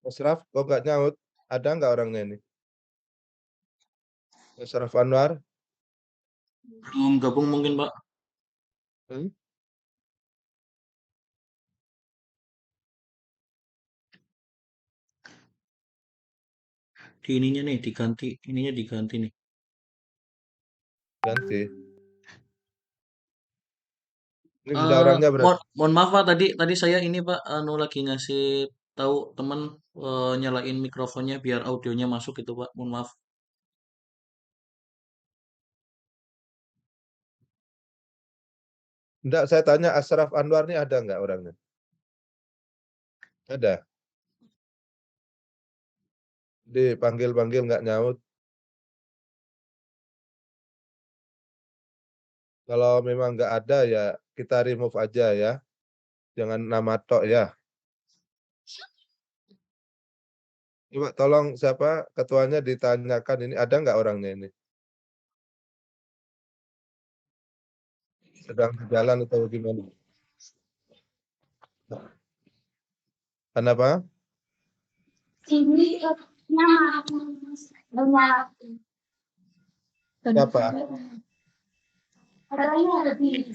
Ashraf, kok nggak nyaut? Ada nggak orangnya ini? Ashraf Anwar? Belum gabung mungkin, Pak. Hmm? Di ininya nih diganti, ininya diganti nih. Ganti. Ini sudah orangnya berarti. Mohon maaf Pak, tadi saya ini Pak, lagi ngasih tahu teman nyalain mikrofonnya biar audionya masuk gitu Pak. Mohon maaf. Enggak, saya tanya Ashraf Anwar ini ada nggak orangnya? Ada. Dipanggil-panggil nggak nyaut. Kalau memang nggak ada ya kita remove aja ya. Jangan nama tok ya. Coba tolong siapa ketuanya ditanyakan ini ada nggak orangnya ini? Sedang jalan atau gimana? Kenapa? Ini nama Siapa? katanya lebih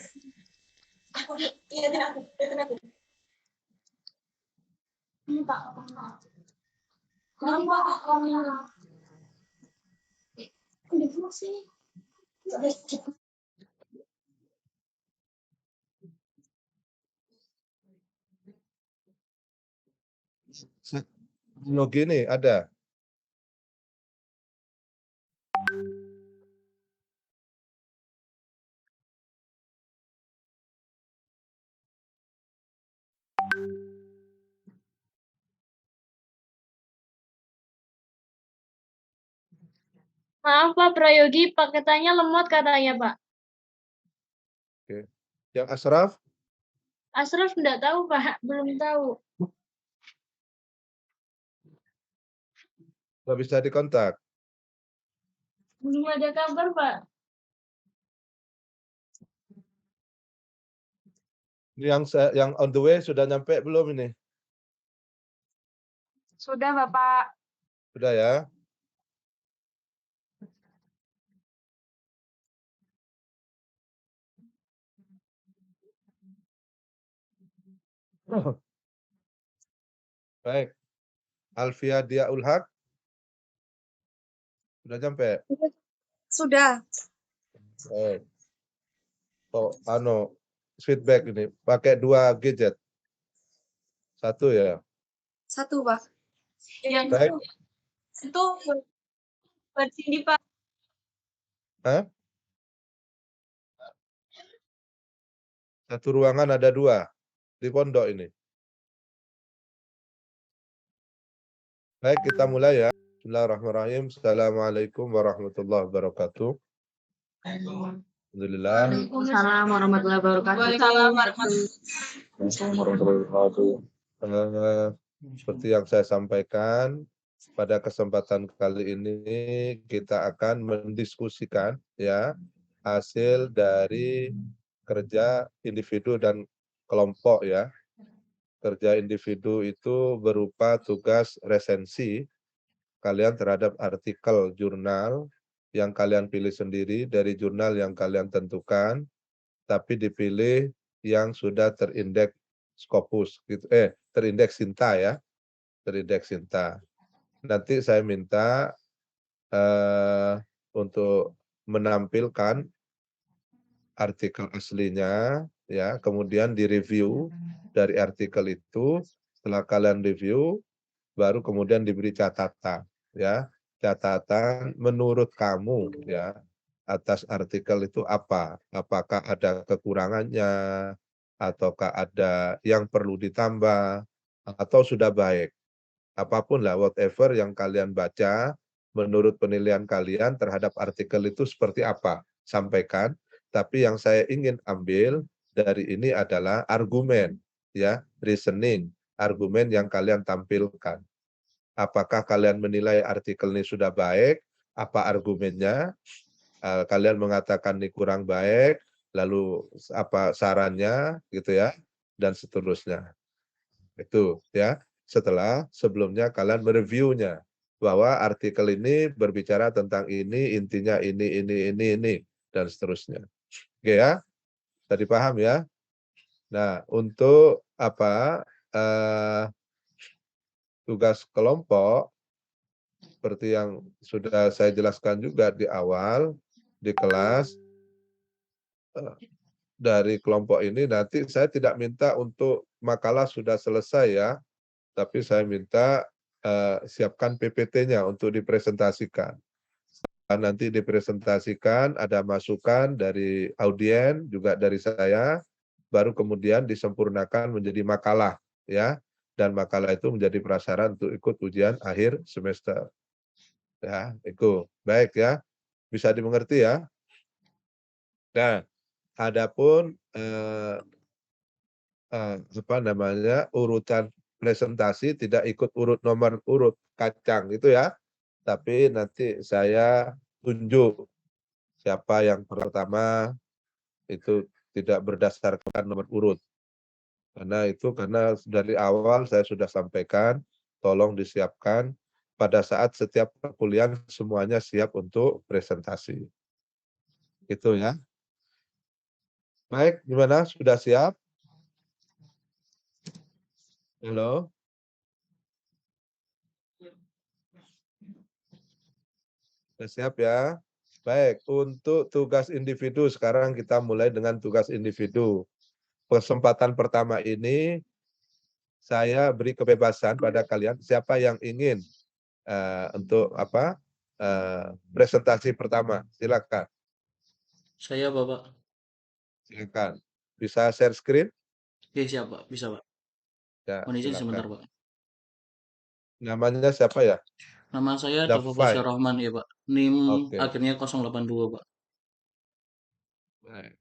ini Pak. Kenapa kamu di sini? Gini ada. Maaf Pak Prayogi, paketannya lemot katanya Pak. Oke. Yang Ashraf? Asraf enggak tahu Pak, belum tahu. Nggak bisa dikontak. Belum ada kabar Pak. Ini yang on the way sudah nyampe belum ini? Sudah Bapak. Sudah ya. Baik. Alfia Dia Ulhak sudah nyampe. Sudah. Baik. Oh, feedback ini pakai 2 gadget. Satu ya. Satu Pak. Yang Baik. itu buat sini Pak. Hah? Satu ruangan ada 2 di pondok ini. Baik, kita mulai ya. Bismillahirrahmanirrahim. Assalamualaikum warahmatullahi wabarakatuh. Alhamdulillah. Waalaikumsalam warahmatullahi wabarakatuh. Assalamualaikum warahmatullahi wabarakatuh. Seperti yang saya sampaikan, pada kesempatan kali ini kita akan mendiskusikan ya hasil dari kerja individu dan kelompok ya. Kerja individu itu berupa tugas resensi kalian terhadap artikel jurnal yang kalian pilih sendiri dari jurnal yang kalian tentukan, tapi dipilih yang sudah terindeks Scopus gitu, terindeks Sinta ya, terindeks Sinta. Nanti saya minta untuk menampilkan artikel aslinya ya, kemudian direview dari artikel itu. Setelah kalian review, baru kemudian diberi catatan ya, catatan menurut kamu ya atas artikel itu apa, apakah ada kekurangannya ataukah ada yang perlu ditambah atau sudah baik, apapun lah, whatever yang kalian baca menurut penilaian kalian terhadap artikel itu seperti apa, sampaikan. Tapi yang saya ingin ambil dari ini adalah argumen ya, reasoning, argumen yang kalian tampilkan. Apakah kalian menilai artikel ini sudah baik? Apa argumennya? Kalian mengatakan ini kurang baik. lalu apa sarannya gitu ya, dan seterusnya. Itu ya, sebelumnya kalian mereviewnya, bahwa artikel ini berbicara tentang ini, intinya ini, dan seterusnya. Oke ya, tadi paham ya? Nah, untuk apa, tugas kelompok, seperti yang sudah saya jelaskan juga di awal, di kelas, dari kelompok ini nanti saya tidak minta untuk makalah sudah selesai ya, tapi saya minta, siapkan PPT-nya untuk dipresentasikan. Nanti dipresentasikan, ada masukan dari audien, juga dari saya, baru kemudian disempurnakan menjadi makalah, ya. Dan makalah itu menjadi prasyarat untuk ikut ujian akhir semester. Ya, itu. Baik ya, bisa dimengerti ya. Nah, adapun, apa namanya, urutan presentasi tidak ikut urut nomor urut kacang itu ya, tapi nanti saya tunjuk siapa yang pertama, itu tidak berdasarkan nomor urut. Karena dari awal saya sudah sampaikan, tolong disiapkan pada saat setiap perkuliahan semuanya siap untuk presentasi. Itu ya. Baik, gimana? Sudah siap? Halo? Sudah siap ya? Baik, untuk tugas individu sekarang kita mulai dengan tugas individu. Kesempatan pertama ini saya beri kebebasan pada kalian siapa yang ingin untuk apa? Presentasi pertama. Silakan. Saya Bapak. Silakan. Bisa share screen? Oke, siap Pak. Bisa Pak. Ya, Mohon izin sebentar silakan. Pak. Namanya siapa ya? Nama saya Dava Dafai. Fasya Rahman ya Pak. NIM Oke. akhirnya 082 Pak. Baik.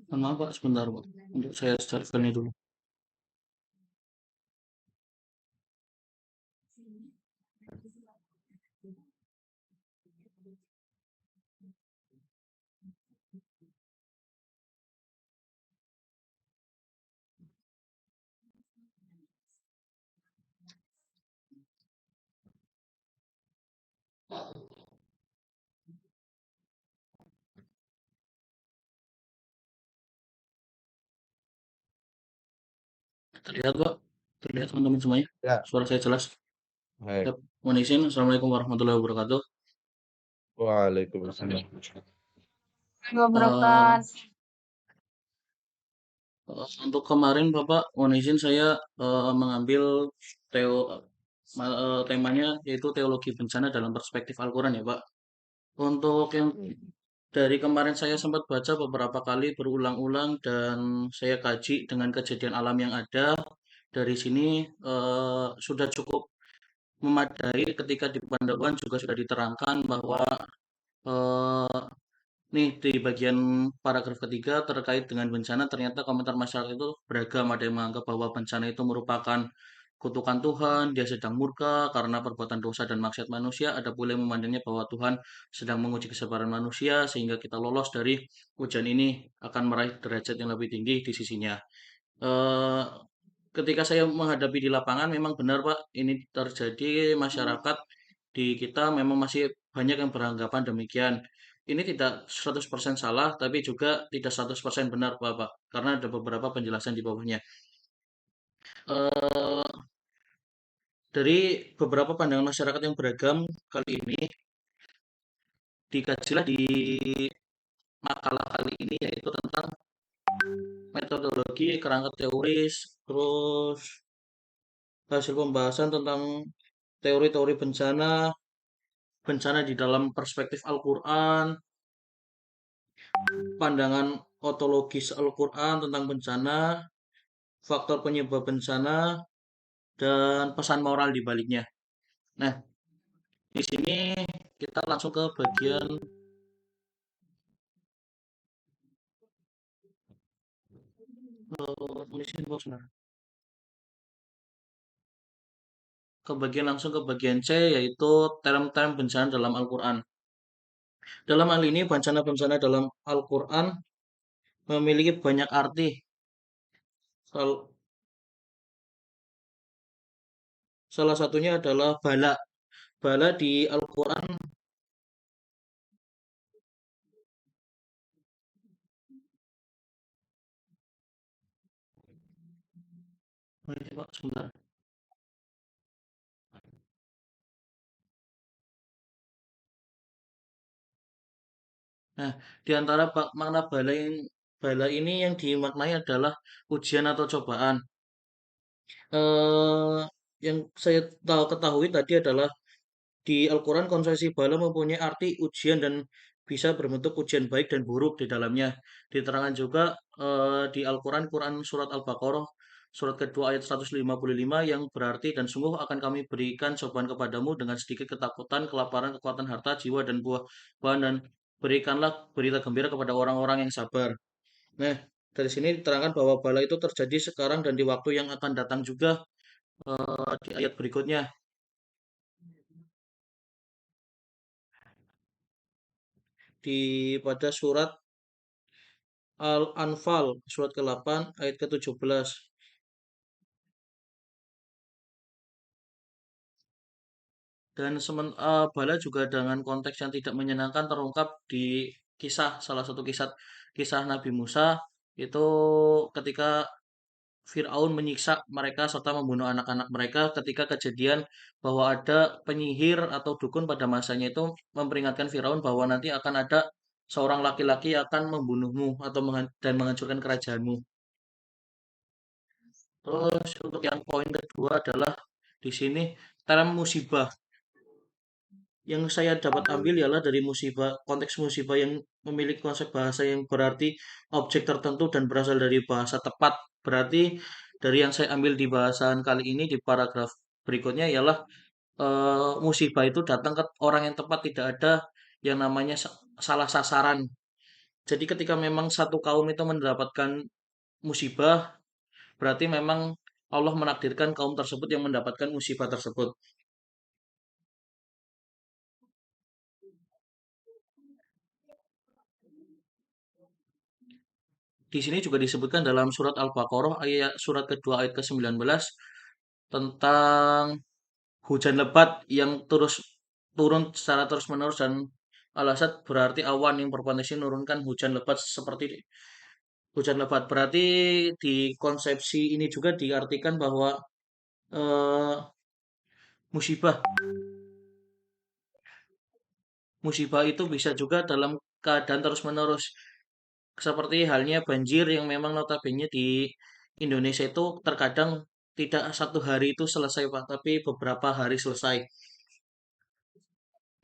Mohon maaf Pak, sebentar Pak. Untuk saya share filenya dulu. Terlihat Pak? Terlihat teman-teman semuanya? Ya, Suara saya jelas? baik. Yap. Mohon izin. Assalamualaikum warahmatullahi wabarakatuh. Waalaikumsalam. Eh, untuk kemarin Bapak, mohon izin saya mengambil temanya yaitu teologi bencana dalam perspektif Al-Quran ya Pak. Untuk yang dari kemarin saya sempat baca beberapa kali berulang-ulang dan saya kaji dengan kejadian alam yang ada. Dari sini sudah cukup memadai ketika di Pandawan juga sudah diterangkan bahwa eh, nih di bagian paragraf ketiga terkait dengan bencana ternyata komentar masyarakat itu beragam. Ada yang menganggap bahwa bencana itu merupakan kutukan Tuhan, dia sedang murka karena perbuatan dosa dan maksiat manusia. Ada pula yang memandangnya bahwa Tuhan sedang menguji kesabaran manusia sehingga kita lolos dari ujian ini akan meraih derajat yang lebih tinggi di sisinya. Eh, Ketika saya menghadapi di lapangan memang benar Pak, ini terjadi masyarakat di kita memang masih banyak yang beranggapan demikian. Ini tidak 100% salah, tapi juga tidak 100% benar Bapak, karena ada beberapa penjelasan di bawahnya. Eh, dari beberapa pandangan masyarakat yang beragam kali ini, dikajilah di makalah kali ini yaitu tentang metodologi, kerangka teoris, terus hasil pembahasan tentang teori-teori bencana, bencana di dalam perspektif Al-Quran, pandangan ontologis Al-Quran tentang bencana, faktor penyebab bencana, dan pesan moral di baliknya. Nah, di sini kita langsung ke bagian langsung ke bagian C, yaitu term-term bencana dalam Al-Quran. Dalam hal ini bencana-bencana dalam Al-Quran memiliki banyak arti. Salah satunya adalah bala. Bala di Al-Quran. Sebentar. Nah, di antara makna bala ini yang dimaknai adalah ujian atau cobaan. Eh, yang saya ketahui tadi adalah di Al-Quran konsepsi bala mempunyai arti ujian dan bisa berbentuk ujian baik dan buruk di dalamnya. Diterangkan juga di Al-Quran, Quran surat Al-Baqarah, surat kedua ayat 155 yang berarti dan sungguh akan kami berikan cobaan kepadamu dengan sedikit ketakutan, kelaparan, kekuatan harta, jiwa dan buah-buahan dan berikanlah berita gembira kepada orang-orang yang sabar. Nah, dari sini diterangkan bahwa bala itu terjadi sekarang dan di waktu yang akan datang juga di ayat berikutnya. Pada surat Al-Anfal surat ke-8 ayat ke-17. Dan bala juga dengan konteks yang tidak menyenangkan terungkap di salah satu kisah Nabi Musa itu ketika Firaun menyiksa mereka serta membunuh anak-anak mereka ketika kejadian bahwa ada penyihir atau dukun pada masanya itu memperingatkan Firaun bahwa nanti akan ada seorang laki-laki yang akan membunuhmu atau dan menghancurkan kerajaanmu. Terus untuk yang poin kedua adalah di sini term musibah. Yang saya dapat ambil ialah dari musibah, konteks musibah yang memiliki konsep bahasa yang berarti objek tertentu dan berasal dari bahasa tepat. Berarti dari yang saya ambil di bahasan kali ini di paragraf berikutnya ialah musibah itu datang ke orang yang tepat, tidak ada yang namanya salah sasaran. Jadi ketika memang satu kaum itu mendapatkan musibah, berarti memang Allah menakdirkan kaum tersebut yang mendapatkan musibah tersebut. Di sini juga disebutkan dalam surat Al-Baqarah surat kedua ayat ke-19 tentang hujan lebat yang terus turun secara terus-menerus dan alasat berarti awan yang berpotensi menurunkan hujan lebat seperti hujan lebat. Berarti di konsepsi ini juga diartikan bahwa eh, musibah musibah itu bisa juga dalam keadaan terus-menerus. Seperti halnya banjir yang memang notabene di Indonesia itu terkadang tidak satu hari itu selesai, Pak, tapi beberapa hari selesai.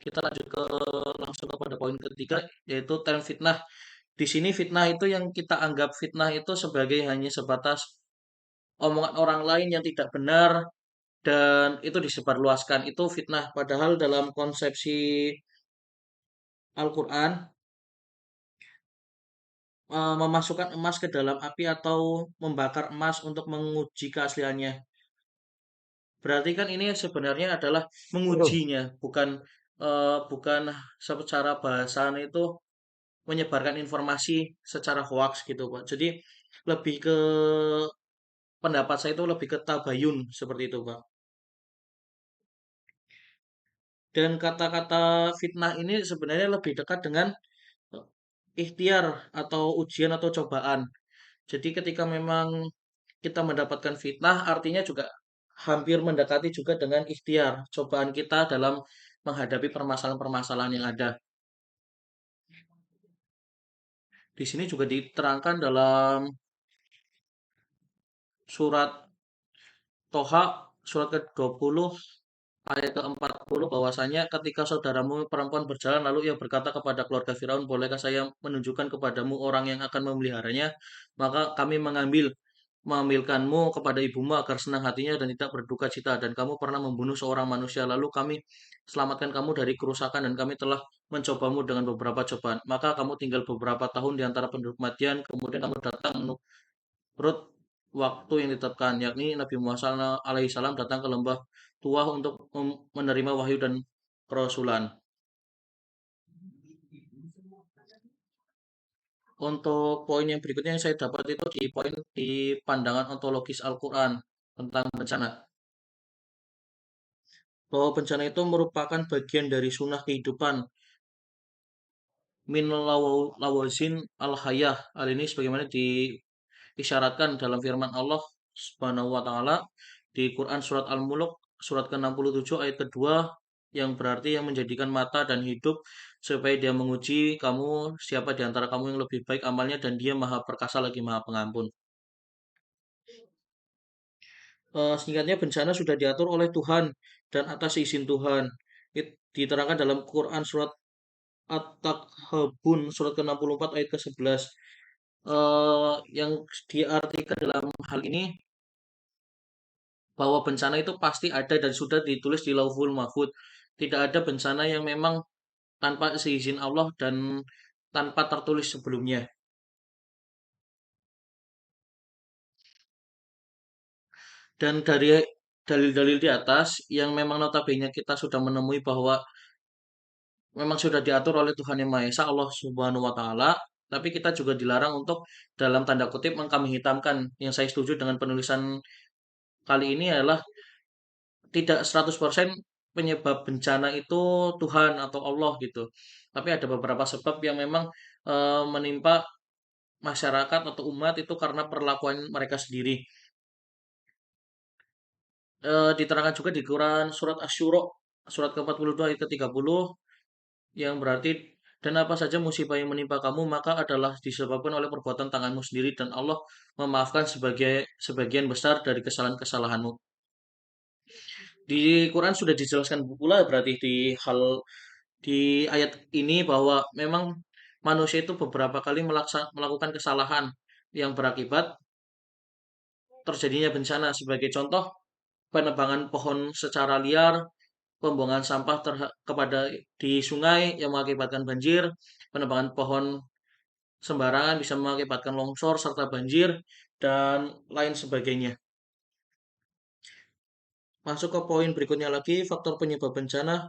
Kita lanjut langsung kepada poin ketiga, yaitu term fitnah. Di sini fitnah itu yang kita anggap fitnah itu sebagai hanya sebatas omongan orang lain yang tidak benar dan itu disebarluaskan. Itu fitnah. Padahal dalam konsepsi Al-Quran, memasukkan emas ke dalam api atau membakar emas untuk menguji keasliannya. Berarti kan ini sebenarnya adalah mengujinya, bukan secara bahasan itu menyebarkan informasi secara hoaks gitu, Pak. Jadi lebih ke pendapat saya itu lebih ke tabayun seperti itu, Pak. Dan kata-kata fitnah ini sebenarnya lebih dekat dengan eh, ikhtiar atau ujian atau cobaan. Jadi ketika memang kita mendapatkan fitnah, artinya juga hampir mendekati juga dengan ikhtiar, cobaan kita dalam menghadapi permasalahan-permasalahan yang ada. Di sini juga diterangkan dalam surat Toha, surat ke-20, ayat ke-40 bahwasanya ketika saudaramu perempuan berjalan lalu ia berkata kepada keluarga Firaun, bolehkah saya menunjukkan kepadamu orang yang akan memeliharanya? Maka kami mengambil memilkanmu kepada ibumu agar senang hatinya dan tidak berduka cita, dan kamu pernah membunuh seorang manusia, lalu kami selamatkan kamu dari kerusakan dan kami telah mencobamu dengan beberapa cobaan. Maka kamu tinggal beberapa tahun di antara penduduk Madian, kemudian kamu datang menurut waktu yang ditetapkan, yakni Nabi Muhammad alaihissalam datang ke lembah Tuah untuk menerima wahyu dan kerasulan. Untuk poin yang berikutnya yang saya dapat itu di poin di pandangan ontologis Al-Quran tentang bencana. Bahwa bencana itu merupakan bagian dari sunnah kehidupan min lawazin al-hayah. Hal ini sebagaimana diisyaratkan dalam firman Allah Subhanahu wa taala di Quran surat Al-Mulk surat ke-67 ayat kedua, yang berarti yang menjadikan mata dan hidup supaya dia menguji kamu siapa di antara kamu yang lebih baik amalnya, dan dia maha perkasa lagi maha pengampun. Singkatnya bencana sudah diatur oleh Tuhan dan atas izin Tuhan. Diterangkan dalam Quran surat At-Takhabun surat ke-64 ayat ke-11. Yang diartikan dalam hal ini bahwa bencana itu pasti ada dan sudah ditulis di Lauhul Mahfud. Tidak ada bencana yang memang tanpa seizin Allah dan tanpa tertulis sebelumnya. Dan dari dalil-dalil di atas yang memang notabene kita sudah menemui bahwa memang sudah diatur oleh Tuhan Yang Maha Esa, Allah Subhanahu wa taala, tapi kita juga dilarang untuk dalam tanda kutip mengkambing hitamkan. Yang saya setuju dengan penulisan kali ini adalah tidak 100% penyebab bencana itu Tuhan atau Allah gitu. Tapi ada beberapa sebab yang memang menimpa masyarakat atau umat itu karena perlakuan mereka sendiri. Diterangkan juga di Quran surat Asy-Syura surat ke-42 ayat ke-30, yang berarti dan apa saja musibah yang menimpa kamu maka adalah disebabkan oleh perbuatan tanganmu sendiri, dan Allah memaafkan sebagian besar dari kesalahan-kesalahanmu. Di Quran sudah dijelaskan pula berarti di ayat ini bahwa memang manusia itu beberapa kali melakukan kesalahan yang berakibat terjadinya bencana. Sebagai contoh, penebangan pohon secara liar, pembuangan sampah kepada di sungai yang mengakibatkan banjir, penebangan pohon sembarangan bisa mengakibatkan longsor serta banjir dan lain sebagainya. Masuk ke poin berikutnya lagi, faktor penyebab bencana.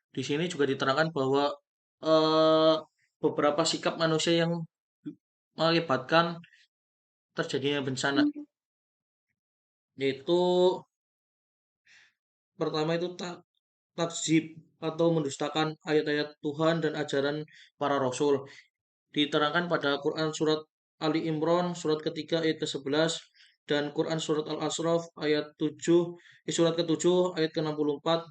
Di sini juga diterangkan bahwa eh, beberapa sikap manusia yang mengakibatkan terjadinya bencana, yaitu pertama itu takzib atau mendustakan ayat-ayat Tuhan dan ajaran para rasul. Diterangkan pada Quran surat Ali Imran surat ketiga ayat ke-11 dan Quran surat Al-Asraf ayat 7, surat ke-7 ayat ke-64.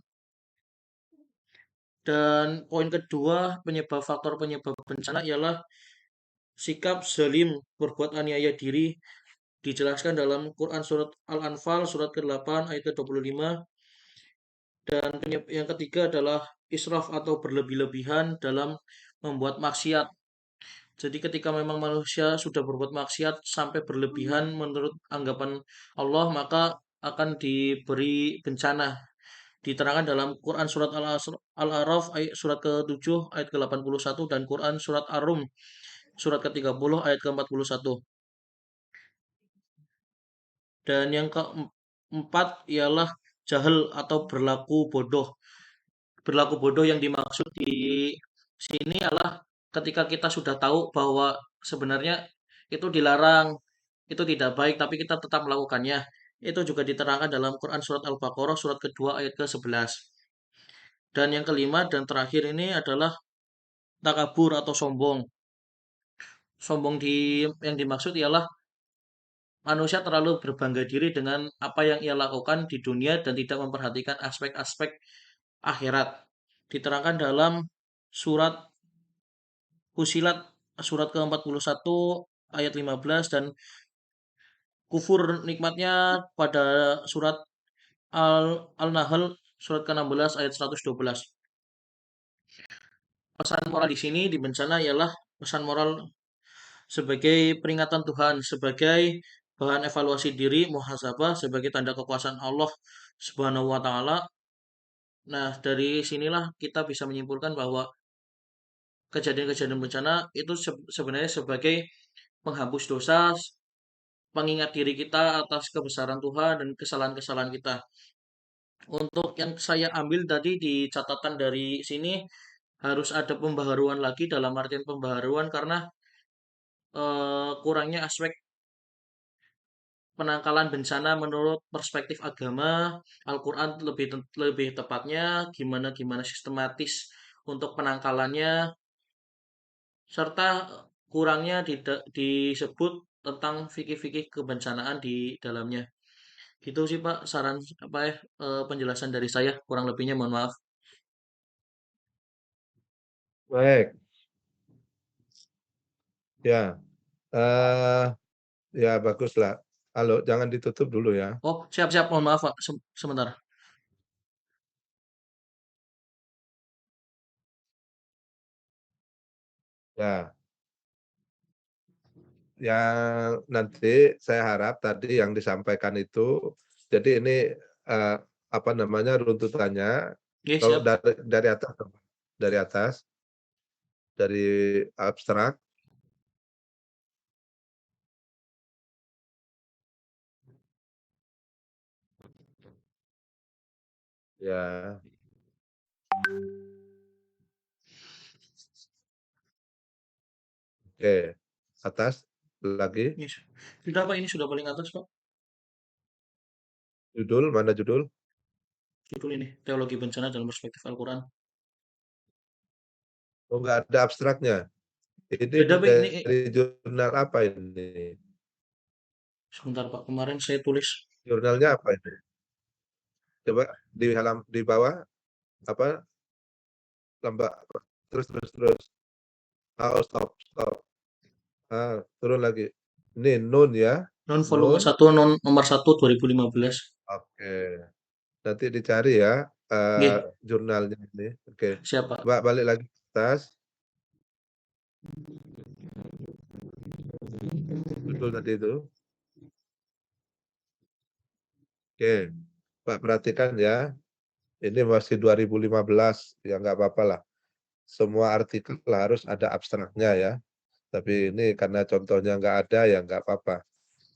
Dan poin kedua, faktor penyebab bencana ialah sikap zalim, berbuat aniaya diri, dijelaskan dalam Quran surat Al-Anfal surat ke-8 ayat ke-25. Dan yang ketiga adalah israf atau berlebih-lebihan dalam membuat maksiat. Jadi ketika memang manusia sudah berbuat maksiat sampai berlebihan menurut anggapan Allah, maka akan diberi bencana. Diterangkan dalam Quran surat Al-A'raf ayat surat ke-7 ayat ke-81 dan Quran surat Ar-Rum surat ke-30 ayat ke-41. Dan yang keempat ialah jahil atau berlaku bodoh. Berlaku bodoh yang dimaksud di sini adalah ketika kita sudah tahu bahwa sebenarnya itu dilarang, itu tidak baik, tapi kita tetap melakukannya. Itu juga diterangkan dalam Quran surat Al-Baqarah surat kedua ayat ke-11. Dan yang kelima dan terakhir ini adalah takabur atau sombong. Sombong yang dimaksud ialah manusia terlalu berbangga diri dengan apa yang ia lakukan di dunia dan tidak memperhatikan aspek-aspek akhirat. Diterangkan dalam surat Fusilat surat ke-41 ayat 15 dan kufur nikmatnya pada surat Al-Nahl surat ke-16 ayat 112. Pesan moral di sini di bencana ialah pesan moral sebagai peringatan Tuhan, sebagai bahan evaluasi diri, muhasabah, sebagai tanda kekuasaan Allah Subhanahu wa taala. Nah, dari sinilah kita bisa menyimpulkan bahwa kejadian-kejadian bencana itu sebenarnya sebagai penghapus dosa, pengingat diri kita atas kebesaran Tuhan dan kesalahan-kesalahan kita. Untuk yang saya ambil tadi di catatan dari sini, harus ada pembaharuan lagi, dalam artian pembaharuan karena kurangnya aspek penangkalan bencana menurut perspektif agama, Al-Quran lebih tepatnya, gimana sistematis untuk penangkalannya, serta kurangnya disebut tentang fikih-fikih kebencanaan di dalamnya. Gitu sih Pak, saran apa ya, penjelasan dari saya, kurang lebihnya mohon maaf. Baik, ya, eee, ya baguslah. Halo, jangan ditutup dulu ya. Oh, siap-siap, mohon maaf Pak, sebentar. Ya, yang nanti saya harap tadi yang disampaikan itu, jadi ini, eee, apa namanya, runtutannya, Oke, kalau siap. dari atas dari atas, dari abstrak, ya, oke, atas lagi, Ini sudah Pak, ini sudah paling atas Pak, judul, mana judul? judul ini, Teologi Bencana dalam Perspektif Al-Quran. Oh, nggak ada abstraknya. Ini Beda Pak, ini dari jurnal apa ini? sebentar Pak, kemarin saya tulis. Jurnalnya apa ini? Coba di bawah, apa, lembak terus terus terus. Oh, stop stop. Turun lagi. Ini Nun ya, Non volume Nun, 1, non nomor 1 2015. oke. Nanti dicari ya, Nggih, jurnalnya ini. Oke. siap Pak. Mbak, balik lagi ke atas, judul tadi itu. Oke. Mbak perhatikan ya, ini masih 2015, ya nggak apa-apa lah. Semua artikel harus ada abstraknya ya. Tapi ini karena contohnya nggak ada, ya nggak apa-apa.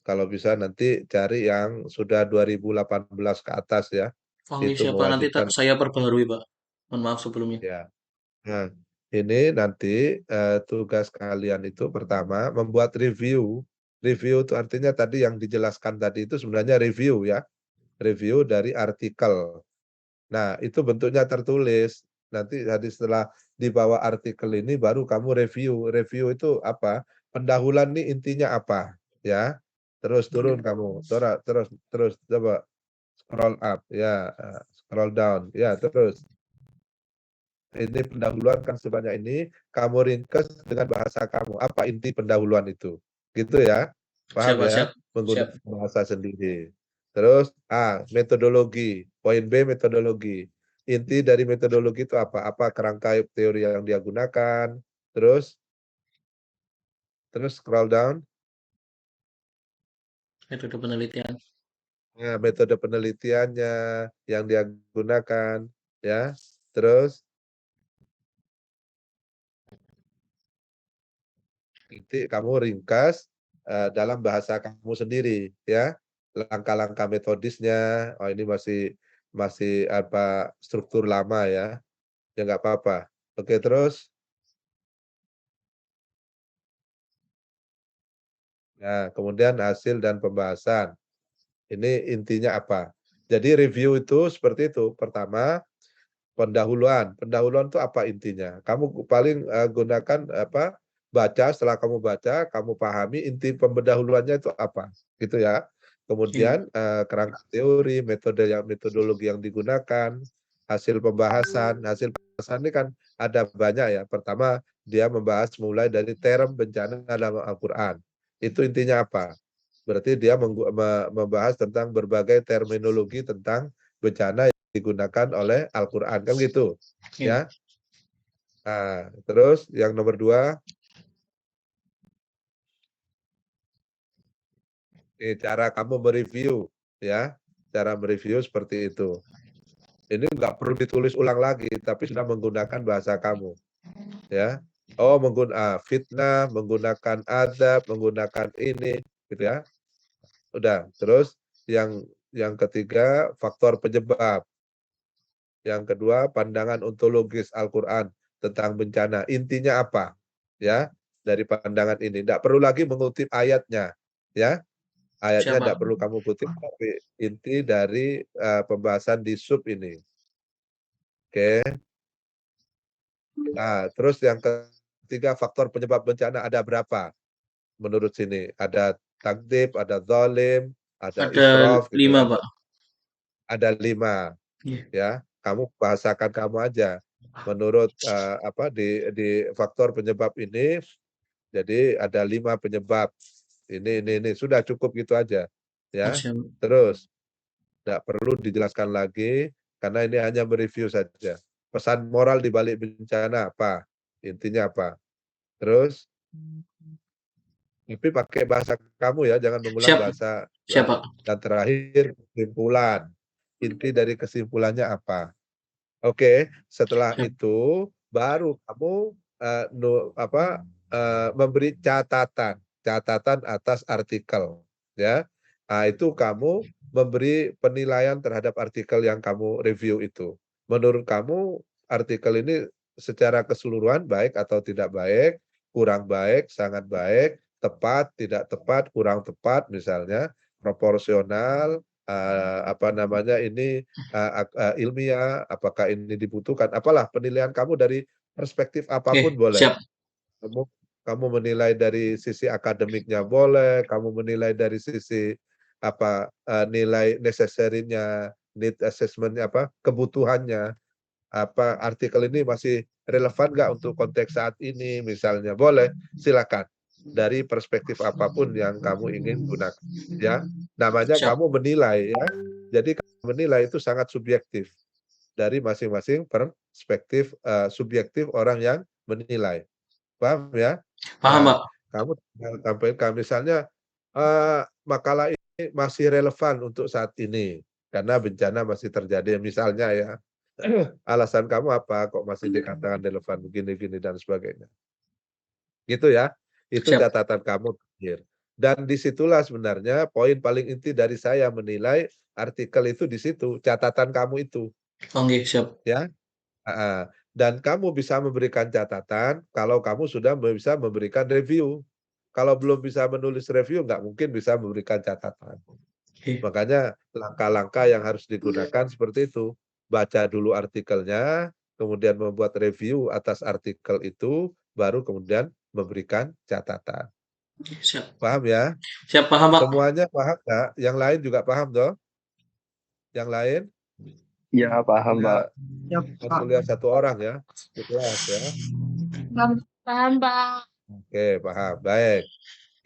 Kalau bisa nanti cari yang sudah 2018 ke atas ya, Oh nggih, itu siap Pak, nanti mewajibkan saya perbaharui Pak. Mohon maaf sebelumnya. ya. Nah, ini nanti, tugas kalian itu pertama membuat review. Review itu artinya tadi yang dijelaskan tadi itu sebenarnya review ya, review dari artikel. Nah, itu bentuknya tertulis. Nanti setelah di bawah artikel ini baru kamu review. Review itu apa? Pendahuluan nih intinya apa, ya. Terus turun kamu, terus terus coba scroll up, ya, scroll down, ya, terus. Ini pendahuluan kan sebanyak ini, kamu ringkas dengan bahasa kamu, apa inti pendahuluan itu, gitu ya, Siap paham Pak, ya? siap. Siap. Menggunakan bahasa sendiri. Terus metodologi, poin B metodologi. Inti dari metodologi itu apa? Apa kerangka teori yang dia gunakan, terus terus scroll down, Metode penelitian. metode penelitiannya yang dia gunakan, ya. Terus nanti kamu ringkas, dalam bahasa kamu sendiri ya, langkah-langkah metodisnya, oh ini masih masih apa, struktur lama ya, ya nggak apa-apa. Oke terus, nah kemudian hasil dan pembahasan, ini intinya apa? Jadi review itu seperti itu, pertama pendahuluan. Pendahuluan itu apa intinya? Kamu paling, gunakan apa, baca, setelah kamu baca, kamu pahami inti pendahuluannya itu apa, gitu ya. Iya. Kemudian, kerangka teori, metodologi yang digunakan, hasil pembahasan ini kan ada banyak ya. Pertama, dia membahas mulai dari term bencana dalam Al-Qur'an. Itu intinya apa? Berarti dia membahas tentang berbagai terminologi tentang bencana yang digunakan oleh Al-Qur'an, kan gitu, Iya. ya. Nah, terus yang nomor 2, cara kamu mereview, ya. Cara mereview seperti itu. Ini nggak perlu ditulis ulang lagi, tapi sudah menggunakan bahasa kamu, ya. Oh, fitnah, menggunakan adab, menggunakan ini, gitu ya. Udah, terus yang ketiga faktor penyebab. Yang kedua pandangan ontologis Al-Qur'an tentang bencana. Intinya apa? Ya, dari pandangan ini. Nggak perlu lagi mengutip ayatnya, ya. Ayatnya Siap, Pak. nggak perlu kamu kutip, tapi inti dari pembahasan di sub ini. Oke. Nah, terus yang ketiga faktor penyebab bencana ada berapa? Menurut sini ada takdib, ada zalim, ada Ada israf gitu 5, ya. Pak. Ada 5 Iya. ya. Kamu bahasakan kamu aja. Menurut apa di faktor penyebab ini jadi ada 5 penyebab. Ini sudah cukup gitu aja Oh, ya. siap. Terus tidak perlu dijelaskan lagi karena ini hanya mereview saja. Pesan moral di balik bencana apa? Intinya apa? Terus tapi pakai bahasa kamu ya, jangan mengulang Siap. bahasa Siap, Pak. dan terakhir kesimpulan. Inti dari kesimpulannya apa? Oke, setelah Siap. itu baru kamu memberi catatan, catatan atas artikel, ya. Nah, itu kamu memberi penilaian terhadap artikel yang kamu review itu. Menurut kamu artikel ini secara keseluruhan baik atau tidak baik, kurang baik, sangat baik, tepat, tidak tepat, kurang tepat misalnya, proporsional, apa namanya ini ilmiah, apakah ini dibutuhkan, apalah penilaian kamu dari perspektif Oke, apapun boleh. siap. Kamu kamu menilai dari sisi akademiknya boleh, kamu menilai dari sisi apa nilai necessary-nya, need assessment-nya apa, kebutuhannya, apa artikel ini masih relevan nggak untuk konteks saat ini misalnya, boleh, silakan. Dari perspektif apapun yang kamu ingin gunakan, ya. Namanya Siap. kamu menilai ya. Jadi menilai itu sangat subjektif dari masing-masing perspektif subjektif orang yang menilai. Paham ya? Paham, Nah, Pak. kamu tinggal sampaikan misalnya makalah ini masih relevan untuk saat ini karena bencana masih terjadi misalnya ya. Alasan kamu apa kok masih dikatakan relevan begini-gini dan sebagainya. Gitu ya. Itu Siap. catatan kamu terakhir. Dan disitulah sebenarnya poin paling inti dari saya menilai artikel itu di situ, catatan kamu itu, Oke, siap. ya. Heeh. Dan kamu bisa memberikan catatan kalau kamu sudah bisa memberikan review. Kalau belum bisa menulis review, nggak mungkin bisa memberikan catatan. Oke. Makanya langkah-langkah yang harus digunakan seperti itu. Baca dulu artikelnya, kemudian membuat review atas artikel itu, baru kemudian memberikan catatan. Siap. Paham ya? Siap, paham, Pak. Semuanya paham nggak? Yang lain juga paham toh? Yang lain? Ya, paham, Pak. Kan kuliah 1 orang ya, di kelas ya. Paham, Pak. Oke, paham. Baik.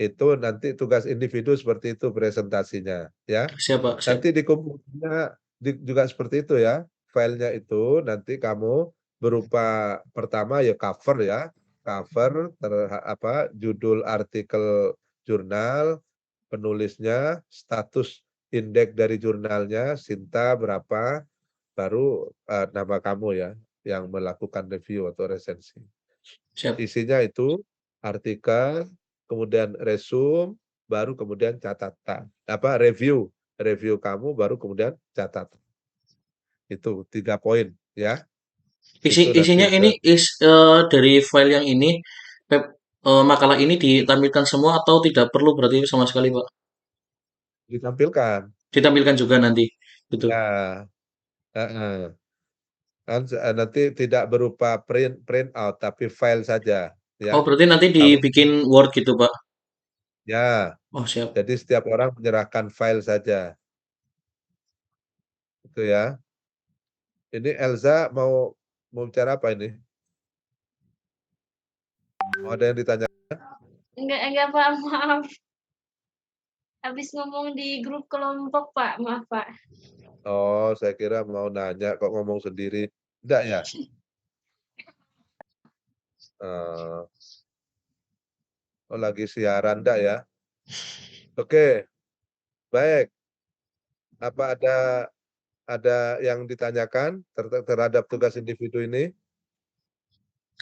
Itu nanti tugas individu seperti itu presentasinya, ya. Siap, Pak. Siap. Nanti dikumpulnya juga seperti itu ya. Filenya itu nanti kamu berupa pertama ya cover ya. Cover judul artikel jurnal, penulisnya, status indeks dari jurnalnya, Sinta berapa, baru nama kamu ya yang melakukan review atau resensi. Siap. Isinya itu artikel, kemudian resume, baru kemudian catatan. Apa review, review kamu baru kemudian catatan. Itu 3 poin ya. Itu Isinya nanti ini dari file yang ini, makalah ini ditampilkan semua atau tidak perlu berarti sama sekali, Pak? ditampilkan. Ditampilkan juga nanti. Gitu. Ya, heeh. Kan nanti tidak berupa print out tapi file saja ya. Oh, berarti nanti Kamu dibikin Word gitu, Pak? ya, Oh, siap. jadi setiap orang menyerahkan file saja. Itu ya. Ini Elza mau bicara apa ini? Mau ada yang ditanya? Enggak, Pak, maaf. Habis ngomong di grup kelompok, Pak. Maaf, Pak. Oh, saya kira mau nanya kok ngomong sendiri. Enggak ya? Eh, oh, lagi siaran enggak ya? Oke. Baik, apa ada yang ditanyakan terhadap tugas individu ini?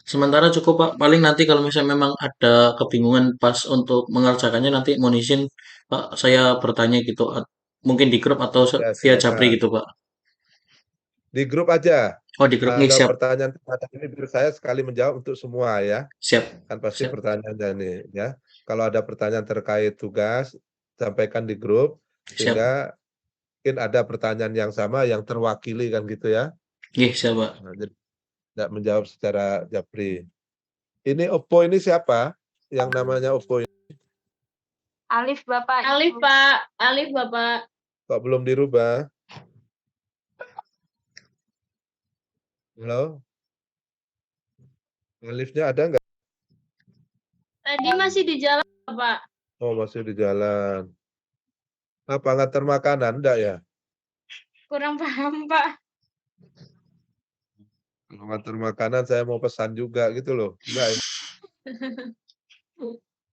Sementara cukup Pak, paling nanti kalau misalnya memang ada kebingungan pas untuk mengerjakannya nanti mohon izin Pak, saya bertanya gitu, mungkin di grup atau Ya, via Japri silakan. gitu Pak. Di grup aja. Oh di grup nih, Kalau siap, pertanyaan terhadap ini biar saya sekali menjawab untuk semua ya. siap, Kan pasti siap, pertanyaannya nih ya. Kalau ada pertanyaan terkait tugas, sampaikan di grup siap. sehingga mungkin ada pertanyaan yang sama yang terwakili kan gitu ya. Nggih, siap Pak. Nah, jadi tidak menjawab secara japri. Ini Oppo ini siapa? Yang namanya Oppo ini Alif Bapak. Alif Pak. Alif Bapak. kok belum dirubah? Halo? Alifnya ada nggak? Tadi masih di jalan Pak. Oh, masih di jalan. Apa ngantar makanan? Enggak ya? Kurang paham Pak. Kalau ngantar makanan saya mau pesan juga gitu loh. Enggak ya?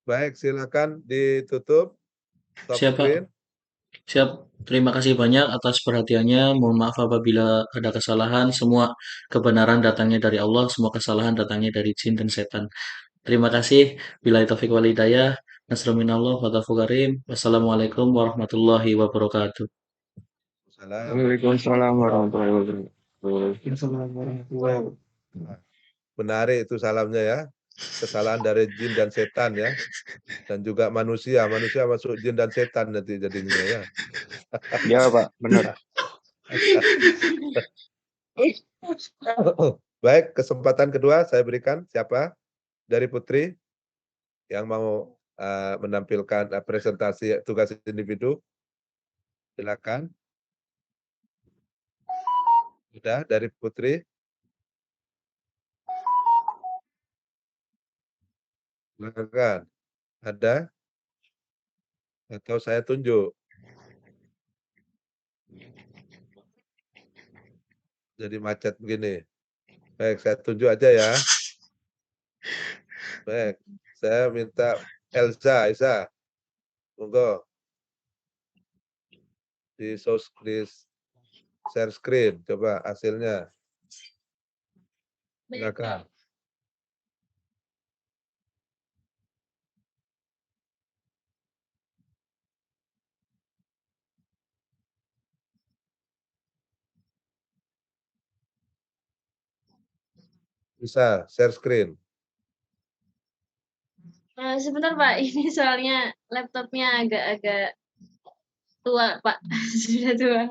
Baik, silakan ditutup stop Siap Pak. screen. Siap. Terima kasih banyak atas perhatiannya. Mohon maaf apabila ada kesalahan. Semua kebenaran datangnya dari Allah, semua kesalahan datangnya dari jin dan setan. Terima kasih. Billahi taufik wal hidayah. Nasrul minallah wa taufiq karim. Wassalamualaikum warahmatullahi wabarakatuh. Salam. Waalaikumsalam warahmatullahi wabarakatuh. Menarik itu salamnya ya. Kesalahan dari jin dan setan ya. Dan juga manusia. Manusia masuk jin dan setan nanti jadinya ya. Ya Pak, benar. Baik, kesempatan kedua saya berikan. Siapa? Dari Putri yang mau menampilkan presentasi tugas individu. Silakan. Sudah dari Putri. Silakan. Ada atau saya tunjuk? Jadi macet begini. Baik, saya tunjuk aja ya. Baik, saya minta Elsa, monggo di share screen, coba hasilnya. Baik, Pak. Silakan. Bisa share screen. Sebentar Pak, ini soalnya laptopnya agak-agak tua Pak, sudah tua.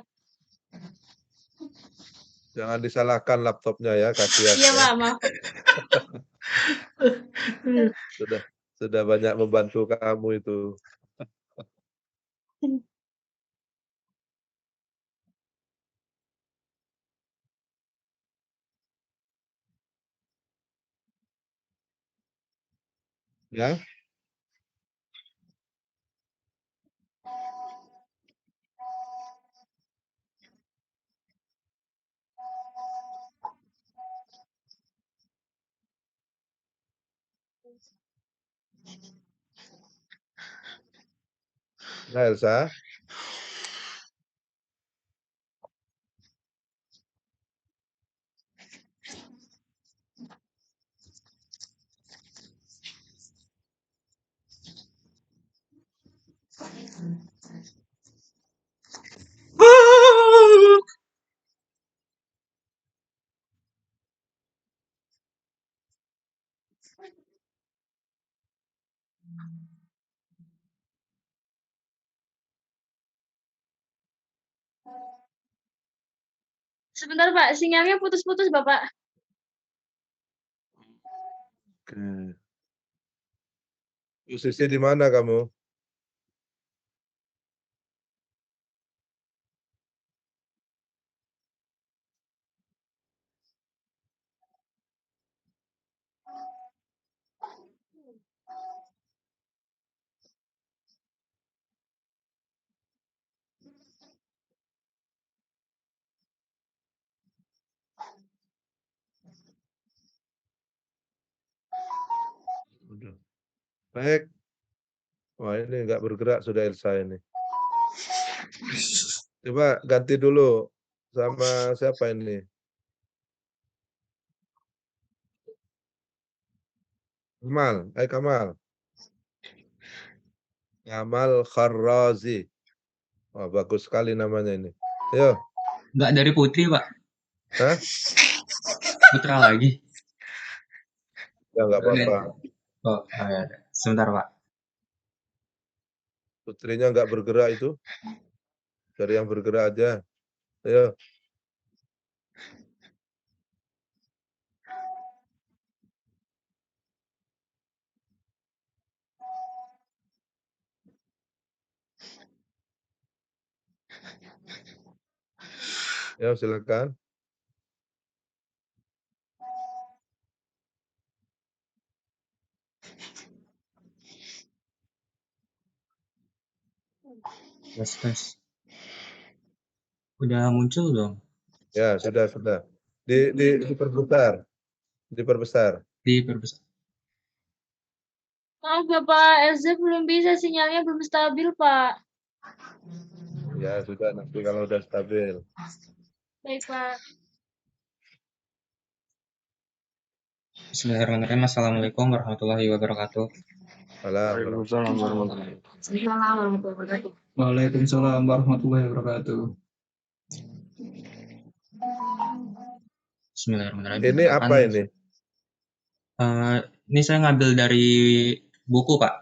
Jangan disalahkan laptopnya ya, kasihan Iya ya. Pak, maaf. Sudah sudah banyak membantu kamu itu. Ya, nah Elsa. Sebentar Pak, sinyalnya putus-putus Bapak. Oke. Posisi di mana kamu? Udah. Baik. Wah ini nggak bergerak sudah Elsa ini. Coba ganti dulu sama siapa ini? Kamal, Kamal. Kamal Kharrazi. Wah, bagus sekali namanya ini. Ayo. Nggak dari Putri, Pak. Hah? Putra lagi. Ya nggak apa-apa. Oh, ya. Sebentar, Pak. Putrinya nggak bergerak itu. Dari yang bergerak aja. Ayo. Ya, silakan. Tes. Udah muncul belum? Ya, sudah. Diperbesar. Diperbesar. Diperbesar. Maaf Bapak, LZ belum bisa, sinyalnya belum stabil Pak. Ya, sudah nanti kalau udah stabil. Baik Pak. Bismillahirrahmanirrahim. Assalamualaikum warahmatullahi wabarakatuh. Waalaikumsalam warahmatullahi wabarakatuh. Waalaikumsalam warahmatullahi wabarakatuh. Bismillahirrahmanirrahim. Ini apa ini? Ini saya ngambil dari buku, Pak.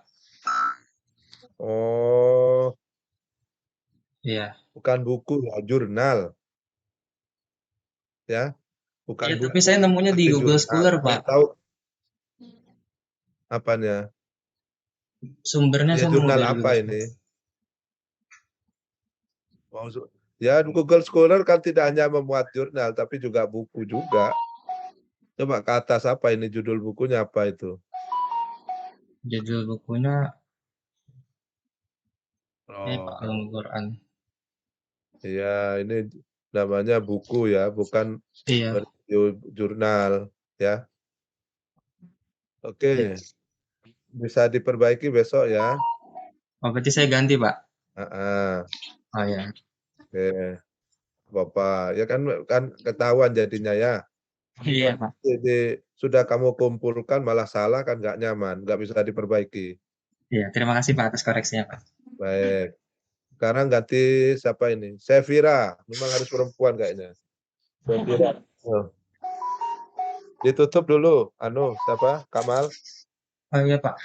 Oh, Iya. bukan buku ya, jurnal. Ya, bukan Iya, buku. tapi saya nemunya di tapi Google jurnal. Scholar, Pak. Tahu apanya? Sumbernya Ya, saya nemu jurnal dari apa Google ini? Ya, Google Scholar kan tidak hanya memuat jurnal, tapi juga buku juga. Coba ke atas apa ini judul bukunya apa itu? Judul bukunya Oh, Al-Quran. iya, ini namanya buku ya, bukan Iya. jurnal ya. Oke, bisa diperbaiki besok ya. Oh, berarti saya ganti, Pak. Oh ya. Oke, Bapak. Ya kan ketahuan jadinya ya. Iya, Pak. Jadi sudah kamu kumpulkan malah salah kan nggak nyaman, nggak bisa diperbaiki. Iya, terima kasih Pak atas koreksinya, Pak. Baik. Sekarang ganti siapa ini? Sevira. Memang harus perempuan kayaknya. Sevira. Oh. Ditutup dulu. Siapa? Kamal. Oh iya, Pak.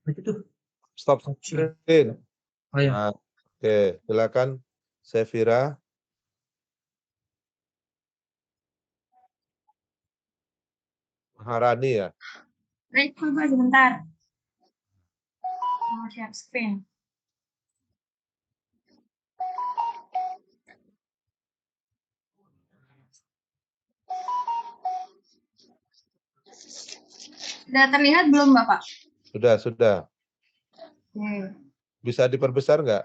Itu. Stop screen. Oh iya. Nah, oke, silakan Sevira. Maharani ya. Baik, Bapak, sebentar. Mau share screen. Sudah terlihat belum, Bapak? Sudah. Oke. Bisa diperbesar nggak?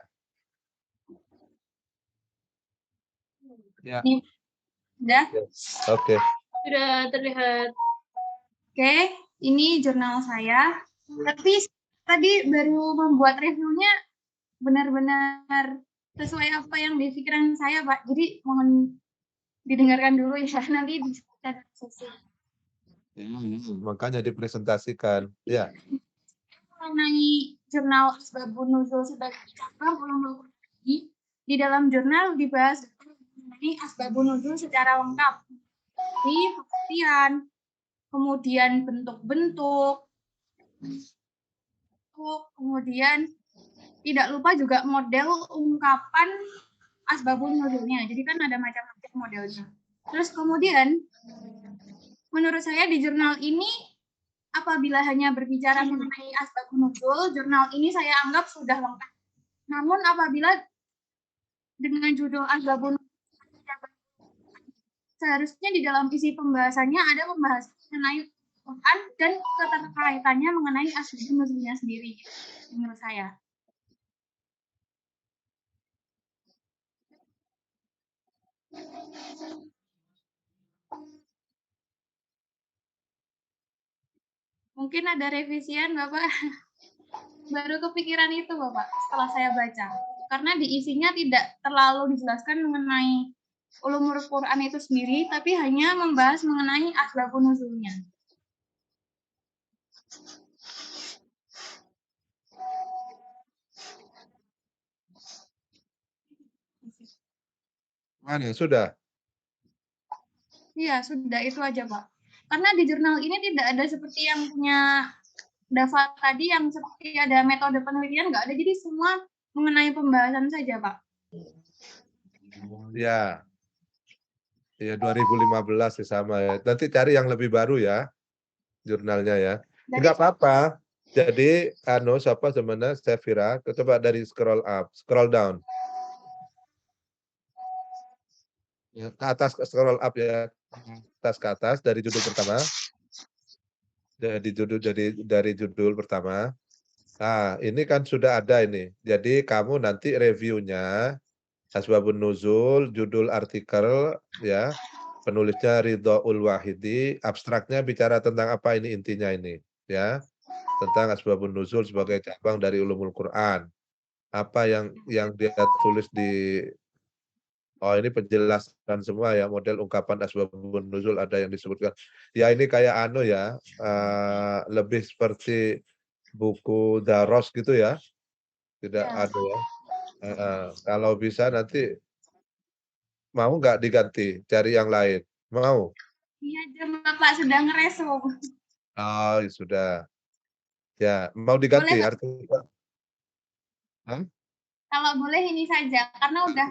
Ya. Ini sudah? Oke. Sudah terlihat. Oke, ini jurnal saya. Tapi tadi baru membuat reviewnya benar-benar sesuai apa yang di pikiran saya, Pak. Jadi mohon didengarkan dulu ya, nanti bisa sesi. Makanya dipresentasikan. Ya. Mengenai jurnal Asbabun Nuzul sebagai cabang ulumul Qur'an, di dalam jurnal dibahas mengenai Asbabun Nuzul secara lengkap. Ini pengertian, kemudian bentuk-bentuk, kemudian tidak lupa juga model ungkapan Asbabun Nuzulnya. Jadi kan ada macam-macam modelnya. Terus kemudian menurut saya di jurnal ini apabila hanya berbicara mengenai Asbabun Nuzul, jurnal ini saya anggap sudah lengkap. Namun apabila dengan judul Asbabun Nuzul, seharusnya di dalam isi pembahasannya ada pembahasan mengenai Quran dan keterkaitannya mengenai Asbabun Nuzulnya sendiri, menurut saya. Mungkin ada revisian, Bapak. Baru kepikiran itu Bapak setelah saya baca. Karena di isinya tidak terlalu dijelaskan mengenai ulumul Quran itu sendiri, tapi hanya membahas mengenai asbabun nuzulnya. Mana sudah? Iya, sudah itu aja, Pak. Karena di jurnal ini tidak ada seperti yang punya Dava tadi yang seperti ada metode penelitian, nggak ada. Jadi semua mengenai pembahasan saja, Pak. Ya. Ya 2015 sih sama ya. Nanti cari yang lebih baru ya jurnalnya ya. Enggak apa-apa. Jadi siapa sebenarnya Safira, coba dari scroll up, scroll down. Ya, ke atas scroll up ya. Atas ke atas dari judul pertama. Dari judul pertama. Nah, ini kan sudah ada ini. Jadi kamu nanti reviewnya Asbabun Nuzul, judul artikel ya. Penulisnya Ridhoul Wahidi, abstraknya bicara tentang apa ini intinya ini ya. Tentang Asbabun Nuzul sebagai cabang dari ulumul Quran. Apa yang dia tulis di ini penjelasan semua ya, model ungkapan Asbabun Nuzul ada yang disebutkan. Ya ini kayak ya, lebih seperti buku daros gitu ya. Tidak Ya. ya. Kalau bisa nanti mau nggak diganti, cari yang lain. Mau? Iya, Bapak sedang ngereso. Oh, sudah. Ya, mau diganti Boleh, artikel. kalau boleh ini saja, karena udah.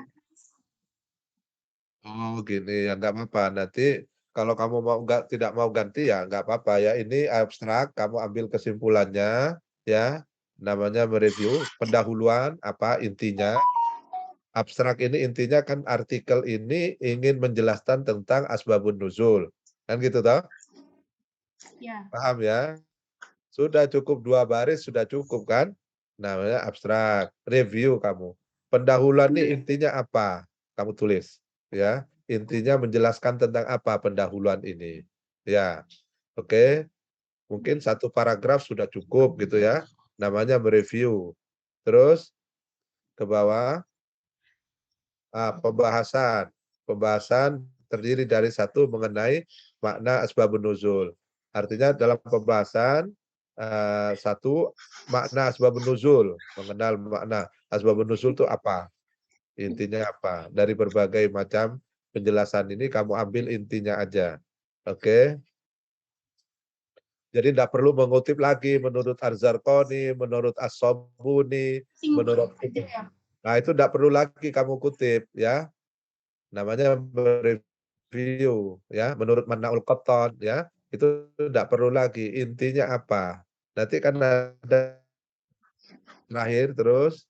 Oh, gini ya nggak apa-apa. Nanti kalau kamu tidak mau ganti ya nggak apa-apa ya. Ini abstrak, kamu ambil kesimpulannya ya. Namanya mereview pendahuluan apa intinya. Abstrak ini intinya kan artikel ini ingin menjelaskan tentang asbabun nuzul. Kan gitu toh? Ya. Paham ya? Sudah cukup 2 baris, sudah cukup kan? Namanya abstrak. Review kamu. Pendahuluan ini intinya apa? Kamu tulis. Ya, intinya menjelaskan tentang apa pendahuluan ini. Ya, oke. Mungkin 1 paragraf sudah cukup gitu ya. Namanya mereview. Terus ke bawah. Pembahasan. Pembahasan terdiri dari 1 mengenai makna asbabun nuzul. Artinya dalam pembahasan 1 makna asbabun nuzul, mengenal makna asbabun nuzul itu apa? Intinya apa? Dari berbagai macam penjelasan ini kamu ambil intinya aja. Oke. Jadi tidak perlu mengutip lagi menurut Ar-Zarqani, menurut As-Sabuni, menurut Nah, itu tidak perlu lagi kamu kutip ya. Namanya review ya, menurut Manaul Qattan ya. Itu tidak perlu lagi. Intinya apa? Nanti kan ada terakhir terus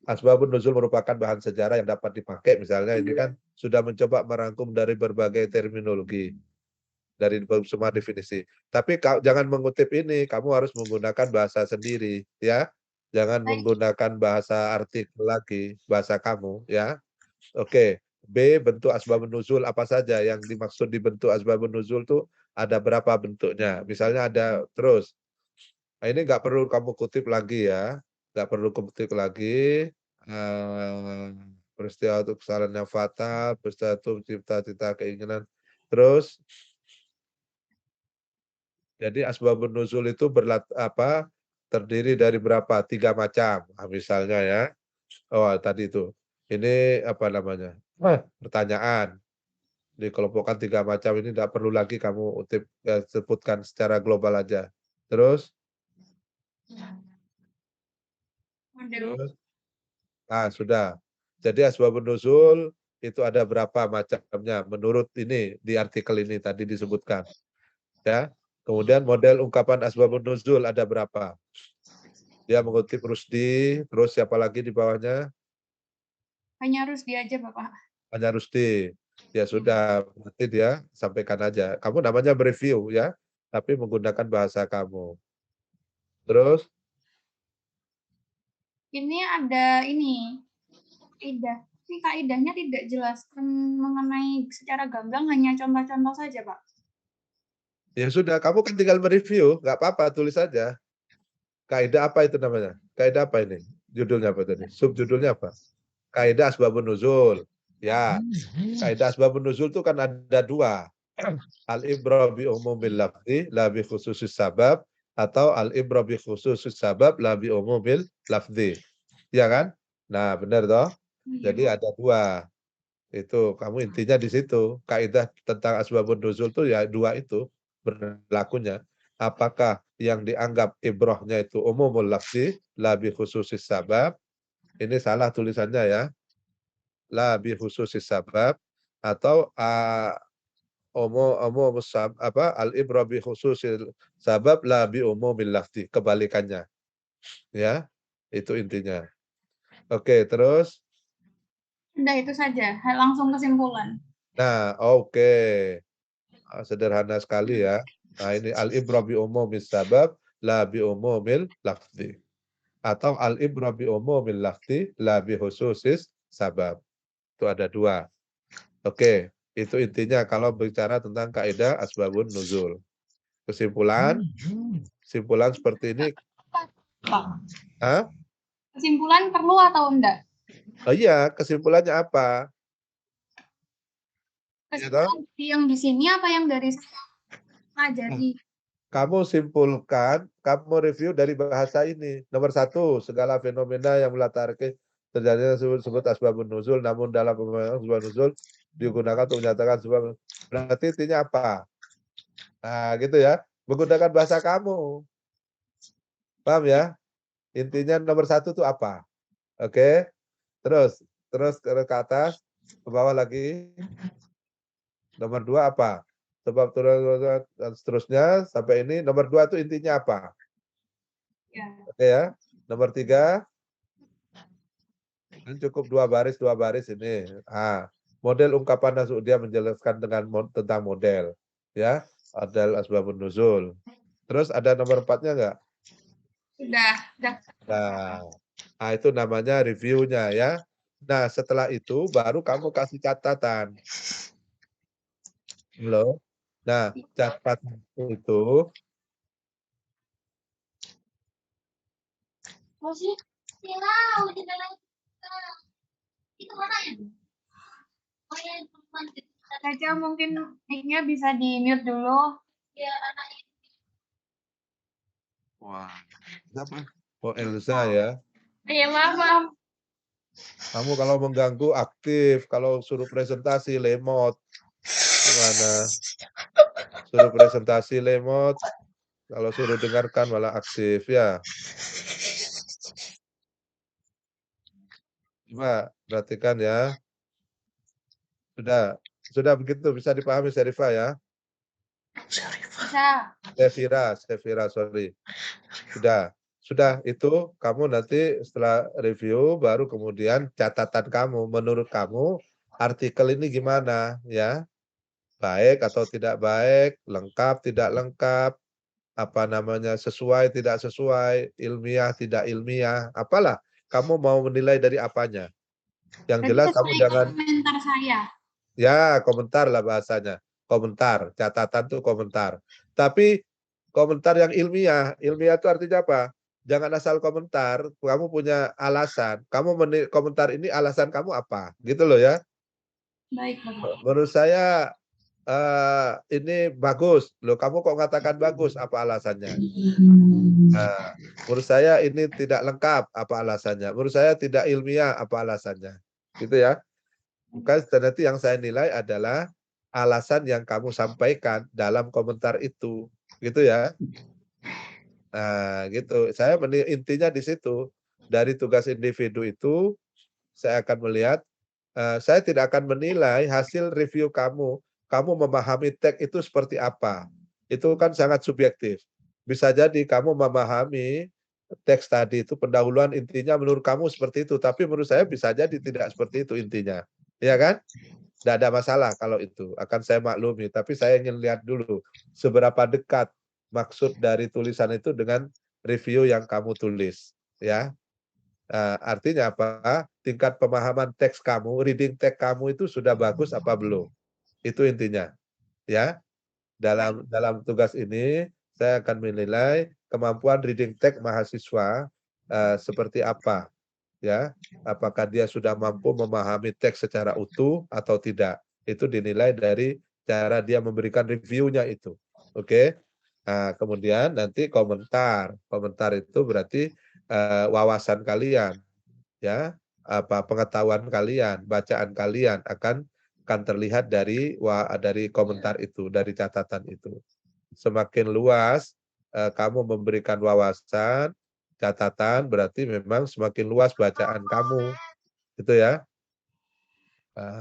asbabun nuzul merupakan bahan sejarah yang dapat dipakai misalnya ini kan sudah mencoba merangkum dari berbagai terminologi dari semua definisi. Tapi jangan mengutip ini, kamu harus menggunakan bahasa sendiri ya. Jangan menggunakan bahasa artikel lagi, bahasa kamu ya. Oke. B, bentuk asbabun nuzul apa saja yang dimaksud di bentuk asbabun nuzul tuh ada berapa bentuknya. Misalnya ada terus. Nah, ini nggak perlu kamu kutip lagi ya. Nggak perlu kutip lagi. Peristiwa itu kesalahan yang fatal, peristiwa itu cita-cita keinginan. Terus jadi asbabun nuzul itu terdiri dari berapa? 3 macam. Nah, misalnya ya. Oh, tadi itu. Ini apa namanya? Pertanyaan. Dikelompokkan 3 macam ini tidak perlu lagi kamu sebutkan secara global aja. Terus? Sudah. Jadi asbabun nuzul itu ada berapa macamnya menurut ini di artikel ini tadi disebutkan. Ya. Kemudian model ungkapan asbabun nuzul ada berapa? Dia mengutip Rusdi, terus siapa lagi di bawahnya? Hanya Rusdi aja, Bapak. Hanya Rusdi. Ya sudah, berarti dia sampaikan aja. Kamu namanya mereview ya, tapi menggunakan bahasa kamu. Terus? Ini ada kaidah. Ini kaidahnya tidak jelaskan mengenai secara gamblang, hanya contoh-contoh saja, Pak. Ya sudah, kamu kan tinggal mereview, nggak apa-apa, tulis saja. Kaidah apa itu namanya? Kaidah apa ini? Judulnya apa tadi? Subjudulnya apa? Kaidah asbabun nuzul. Ya, kaidah asbabun nuzul itu kan ada dua. Al-ibrah bi umumil lafzi la bi khususis sabab, atau al-ibrah bi khususis sabab la bi umumil lafzi. Ya kan? Nah, benar toh? Jadi ada dua. Itu kamu intinya di situ. Kaidah tentang asbabun nuzul itu ya dua itu berlakunya. Apakah yang dianggap ibrahnya itu umumul lafzi la bi khususis sabab? Ini salah tulisannya ya. La bi khususis sabab, atau al-ibrah bi khususil sabab la bi umumil lafzi, kebalikannya. Ya. Itu intinya. Oke, terus Udah itu saja, langsung kesimpulan. nah, oke. Sederhana sekali ya. Nah, ini al-ibrah bi umumil sabab la bi umumil lafzi, atau al-ibrah bi umumil lafzi la bi khususis sabab. Itu ada dua. Oke, itu intinya kalau bicara tentang kaidah asbabun nuzul. Kesimpulan seperti ini. Hah? Kesimpulan perlu atau enggak? Oh iya, kesimpulannya apa? Kesimpulan yang di sini apa yang dari saya pelajari? Kamu simpulkan, kamu review dari bahasa ini. Nomor 1, segala fenomena yang melatarkan terjadinya disebut asbabun nuzul, namun dalam pemahaman asbabun nuzul digunakan untuk menyatakan sebab. Berarti intinya apa? Nah, gitu ya. Menggunakan bahasa kamu. Paham ya? Intinya nomor 1 itu apa? Oke. Terus ke atas, ke bawah lagi. Nomor 2 apa? Sebab turun dan seterusnya sampai ini. Nomor 2 itu intinya apa? Ya. Oke ya. Nomor 3, ini cukup 2 baris ini. Model ungkapan Nasudia menjelaskan tentang model. Ya, model asbabun nuzul. Terus ada nomor 4-nya enggak? Sudah. Nah, itu namanya reviewnya ya. Nah, setelah itu baru kamu kasih catatan. Loh. Nah, catatan itu Caca mungkin mic-nya bisa di-mute dulu. wah, siapa? Oh, Elza ya. Iya, maaf. Kamu kalau mengganggu aktif, kalau suruh presentasi lemot. Gimana? Suruh presentasi lemot, kalau suruh dengarkan malah aktif ya. Coba perhatikan ya. Sudah begitu bisa dipahami Syarifah ya? Bisa. Sefira, sorry. Sudah itu kamu nanti setelah review baru kemudian catatan kamu, menurut kamu artikel ini gimana ya? Baik atau tidak baik, lengkap tidak lengkap, apa namanya, sesuai tidak sesuai, ilmiah tidak ilmiah, apalah kamu mau menilai dari apanya. Yang jelas kamu jangan komentar saya. ya komentar lah bahasanya. Komentar, catatan tuh komentar. Tapi komentar yang ilmiah itu artinya apa? Jangan asal komentar, kamu punya alasan. Kamu komentar ini alasan kamu apa? Gitu loh ya. Baik, Bapak. Menurut saya ini bagus. Loh, kamu kok mengatakan bagus? Apa alasannya? Nah, menurut saya ini tidak lengkap. Apa alasannya? Menurut saya tidak ilmiah. Apa alasannya? Gitu ya. Bukan nanti yang saya nilai adalah alasan yang kamu sampaikan dalam komentar itu. Gitu ya. Nah, gitu. Saya intinya di situ. Dari tugas individu itu, saya akan melihat, saya tidak akan menilai hasil review kamu. Kamu memahami teks itu seperti apa. Itu kan sangat subjektif. Bisa jadi kamu memahami teks tadi itu pendahuluan intinya menurut kamu seperti itu. Tapi menurut saya bisa jadi tidak seperti itu intinya. Iya kan? Tidak ada masalah kalau itu. Akan saya maklumi. Tapi saya ingin lihat dulu seberapa dekat maksud dari tulisan itu dengan review yang kamu tulis. Ya. Artinya apa? Tingkat pemahaman teks kamu, reading teks kamu itu sudah bagus apa belum? Itu intinya. Ya. Dalam tugas ini saya akan menilai kemampuan reading text mahasiswa seperti apa, ya. Apakah dia sudah mampu memahami teks secara utuh atau tidak. Itu dinilai dari cara dia memberikan reviewnya itu. Oke. Nah, kemudian nanti komentar. Komentar itu berarti wawasan kalian, ya, pengetahuan kalian, bacaan kalian akan terlihat dari komentar itu, dari catatan itu. Semakin luas kamu memberikan wawasan, catatan, berarti memang semakin luas bacaan kamu, gitu ya.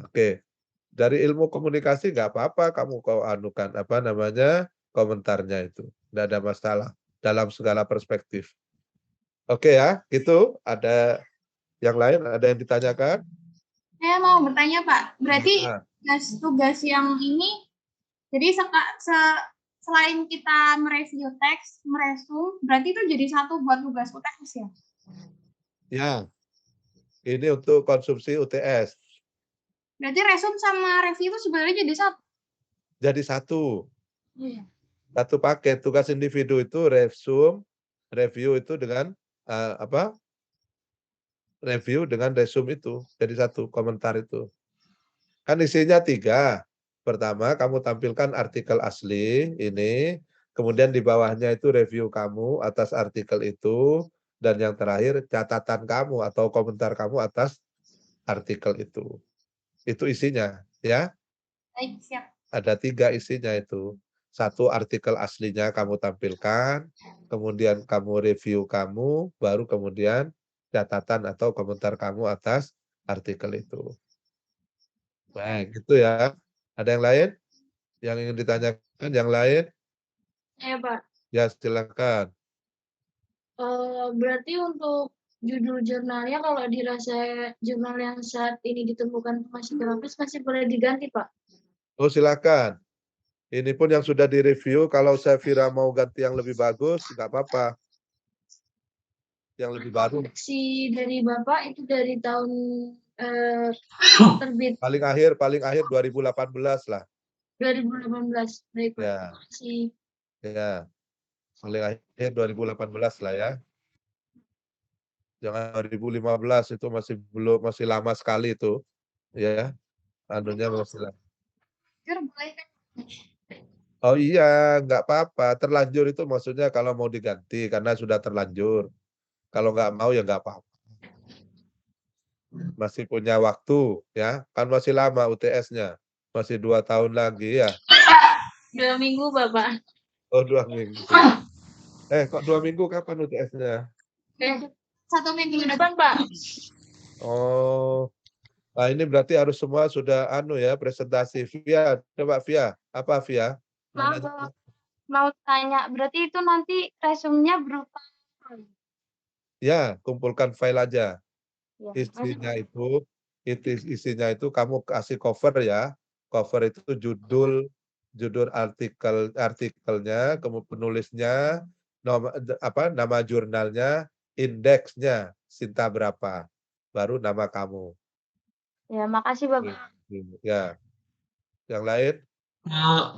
Oke. Dari ilmu komunikasi nggak apa-apa kamu kau anukan komentarnya itu, nggak ada masalah dalam segala perspektif. Oke ya, gitu. Ada yang lain? Ada yang ditanyakan? Saya mau bertanya Pak, berarti tugas yang ini, jadi selain kita mereview teks, meresum, berarti itu jadi satu buat tugas UTS ya? Ya, ini untuk konsumsi UTS. Berarti resum sama review itu sebenarnya jadi satu? Jadi satu. Iya. Satu paket. Tugas individu itu resum, review itu dengan review dengan resume itu. Jadi satu komentar itu. Kan isinya 3. Pertama, kamu tampilkan artikel asli ini. Kemudian di bawahnya itu review kamu atas artikel itu. Dan yang terakhir catatan kamu atau komentar kamu atas artikel itu. Itu isinya, ya. Baik, siap. Ada 3 isinya itu. 1 artikel aslinya kamu tampilkan, kemudian kamu review kamu, baru kemudian catatan atau komentar kamu atas artikel itu. Baik, gitu ya. Ada yang lain? Yang ingin ditanyakan yang lain? Ya Pak. Ya, silakan. Berarti untuk judul jurnalnya kalau dirasa jurnal yang saat ini ditemukan masih grafis masih boleh diganti Pak? Oh, silakan. Ini pun yang sudah direview, kalau Safira mau ganti yang lebih bagus, nggak apa-apa. Yang lebih baru. Si dari Bapak itu dari tahun terbit. Paling akhir 2018 lah. 2018. Baik Pak. Ya. Terima kasih. Ya. Paling akhir 2018 lah ya. Jangan 2015 itu masih lama sekali itu. Ya. Anunya masih lama. Boleh kan? Oh iya, nggak apa-apa. Terlanjur itu maksudnya kalau mau diganti karena sudah terlanjur. Kalau nggak mau ya nggak apa-apa. Masih punya waktu ya. Kan masih lama UTS-nya. Masih 2 tahun lagi ya. 2 minggu Bapak. Oh 2 minggu. Kok 2 minggu kapan UTS-nya? 1 minggu Depan Pak. Oh. Nah ini berarti harus semua sudah presentasi. Via, coba Via. Apa Via? Maaf, mau tanya, berarti itu nanti resumnya berupa Ya, kumpulkan file aja. ya, Isinya itu kamu kasih cover ya. Cover itu judul artikelnya, kemudian penulisnya, nama jurnalnya, indeksnya, Sinta berapa. Baru nama kamu. ya, makasih Bapak. Ya. Yang lain?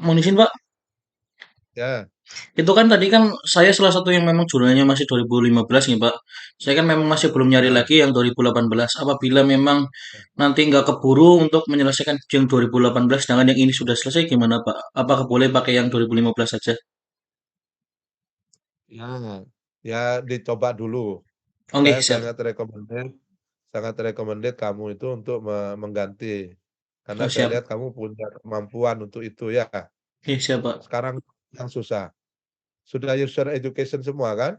Mohon izin Pak. Ya. Itu kan tadi kan saya salah satu yang memang jurnalnya masih 2015 nih Pak. Saya kan memang masih belum nyari lagi yang 2018. Apabila memang nanti nggak keburu untuk menyelesaikan yang 2018, sedangkan yang ini sudah selesai gimana Pak? Apakah boleh pakai yang 2015 saja? Ya dicoba dulu. Oke, Saya siap. sangat recommended kamu itu untuk mengganti. Karena Oh, saya siap. lihat kamu punya kemampuan untuk itu ya. Oke, siap Pak. Sekarang yang susah. Sudah user education semua kan?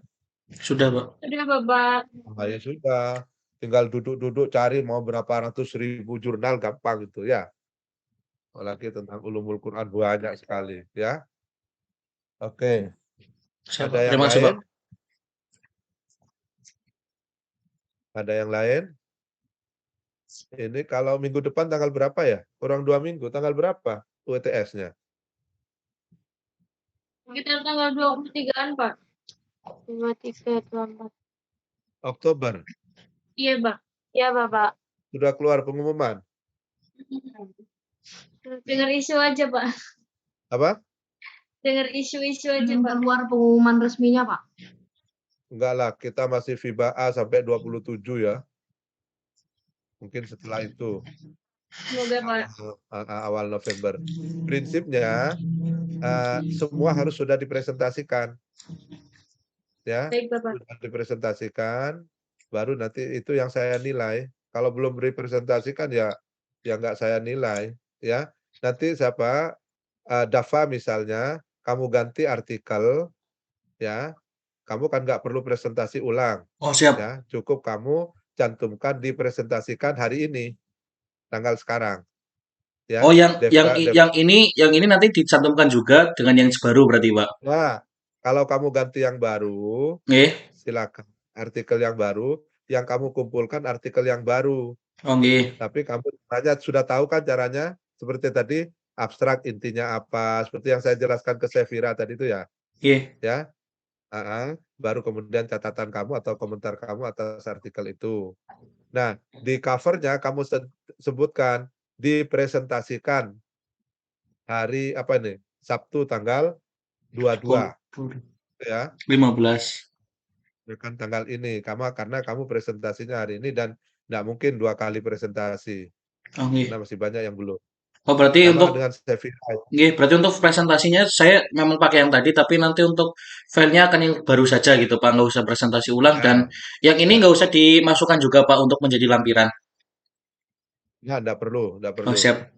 Sudah Pak. Sudah Bapak. Nah, ya sudah. Tinggal duduk-duduk cari mau berapa ratus ribu jurnal gampang itu ya. Apalagi tentang ulumul Quran banyak sekali ya. Oke. Siap, Ada Pak. yang Terima kasih Pak. lain? Ada yang lain? Ini kalau minggu depan tanggal berapa ya? Kurang 2 minggu. Tanggal berapa UTS-nya? Sekitar tanggal 23-an Pak. 23, 24. Oktober. Iya Pak. Ya Bapak. Sudah keluar pengumuman? Dengar isu aja Pak. Apa? Dengar isu-isu aja, Belum Pak. keluar pengumuman resminya, Pak. Enggak lah, kita masih FIBA A sampai 27 ya. Mungkin setelah itu Semoga, Pak. awal November. Prinsipnya semua harus sudah dipresentasikan, ya. Baik, Bapak. Sudah dipresentasikan, baru nanti itu yang saya nilai. Kalau belum dipresentasikan ya nggak saya nilai, ya. Nanti siapa Dava misalnya, kamu ganti artikel, ya. Kamu kan nggak perlu presentasi ulang, Oh, siap. ya. Cukup kamu cantumkan dipresentasikan hari ini, tanggal sekarang. Ya, Oh, yang Devka. ini nanti dicantumkan juga dengan yang baru berarti, Pak. Nah, kalau kamu ganti yang baru, Nggih. silakan artikel yang baru, yang kamu kumpulkan artikel yang baru. Oh, nggih. Tapi kamu sudah tahu kan caranya? Seperti tadi abstrak intinya apa, seperti yang saya jelaskan ke Sevira tadi itu ya. Nggih. Ya. Baru kemudian catatan kamu atau komentar kamu atas artikel itu. Nah, di covernya kamu sebutkan dipresentasikan hari apa ini? Sabtu tanggal 22 ya. 15. Kan tanggal ini karena kamu presentasinya hari ini dan nggak mungkin 2 kali presentasi. Oh, nggih. Karena masih banyak yang belum. Oh, berarti Sama untuk dengan Sevira. nggih, berarti untuk presentasinya saya memang pakai yang tadi, tapi nanti untuk filenya akan yang baru saja gitu, Pak. Nggak usah presentasi ulang dan yang ini nggak usah dimasukkan juga, Pak, untuk menjadi lampiran. Ya, nggak perlu. Oh, siap.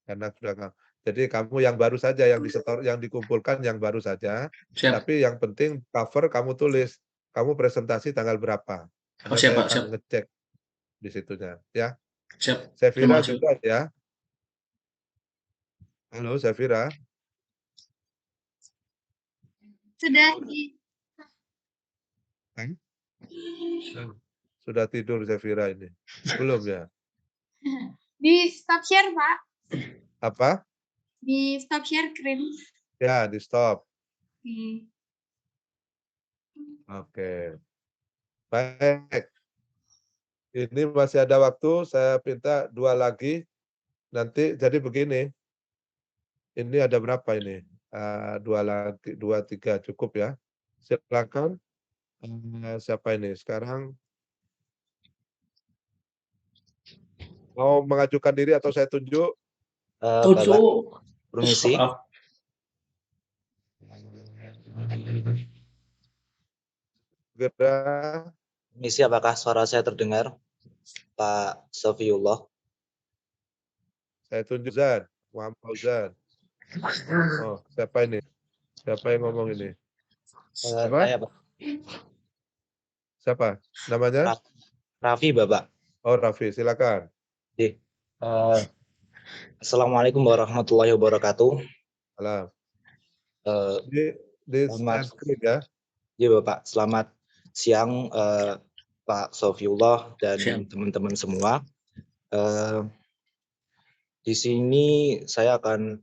Karena sudah jadi kamu yang baru saja yang disetor, yang dikumpulkan yang baru saja. Siap. Tapi yang penting cover kamu tulis, kamu presentasi tanggal berapa. Oh, Karena siap, saya Pak, akan siap. ngecek di situnya, ya. Siap. Sevira Terima kasih. juga ya. Halo, Sevira. Sudah di Sudah tidur Sevira ini. Belum ya? di stop share, Pak. Apa? Di stop share screen. Ya, di stop. Oke. Oke. Baik. Ini masih ada waktu, saya minta 2 lagi. Nanti jadi begini. Ini ada berapa ini? 2 lagi, 2, 3 cukup ya. Silakan. Siapa ini? Sekarang mau mengajukan diri atau saya tunjuk? Bapak, permisi. Segera. Permisi, apakah suara saya terdengar, Pak Sofiullah? Saya tunjuk Zan, Muhammad Fauzan. Oh, siapa ini? Siapa yang ngomong ini? Saya, Pak. Siapa? Namanya? Raffi, Bapak. Oh, Raffi, silakan. Assalamualaikum warahmatullahi wabarakatuh. Salam. Di screen ya. Iya, Bapak. Selamat siang, Pak Sofiullah dan teman-teman semua. Di sini saya akan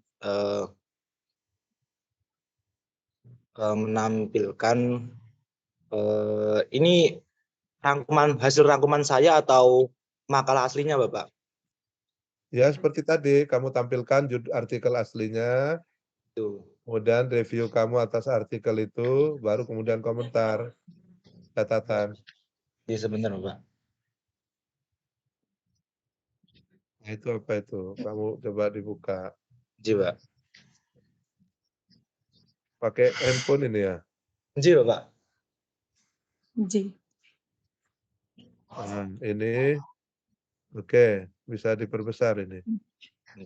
menampilkan ini hasil rangkuman saya atau makalah aslinya, Bapak? Ya, seperti tadi kamu tampilkan artikel aslinya, kemudian review kamu atas artikel itu, baru kemudian komentar, catatan. Iya, sebentar, Bapak. Nah, itu apa itu? Kamu coba dibuka. Iya, Pak. Pakai handphone ini ya? Iya, Bapak. Ini, oke, bisa diperbesar ini.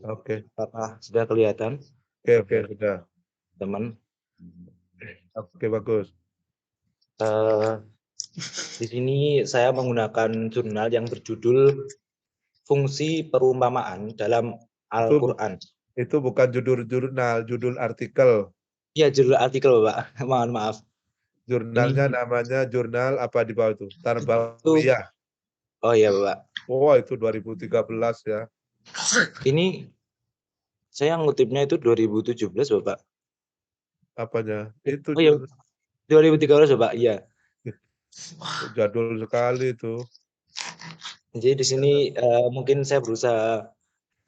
Oke. Apakah sudah kelihatan? Oke, sudah. Teman. Oke, bagus. Di sini saya menggunakan jurnal yang berjudul Fungsi Perumpamaan dalam Al-Quran. Itu bukan judul jurnal, judul artikel. Iya, judul artikel, Bapak. Mohon maaf. Jurnalnya namanya jurnal apa di bawah itu? Tarbawiyah. Oh iya, Bapak. Oh, itu 2013 ya. Ini saya ngutipnya itu 2017, Bapak. Apanya? Itu oh iya, 2013, Bapak. Iya. Jadul sekali itu. Jadi di sini mungkin saya berusaha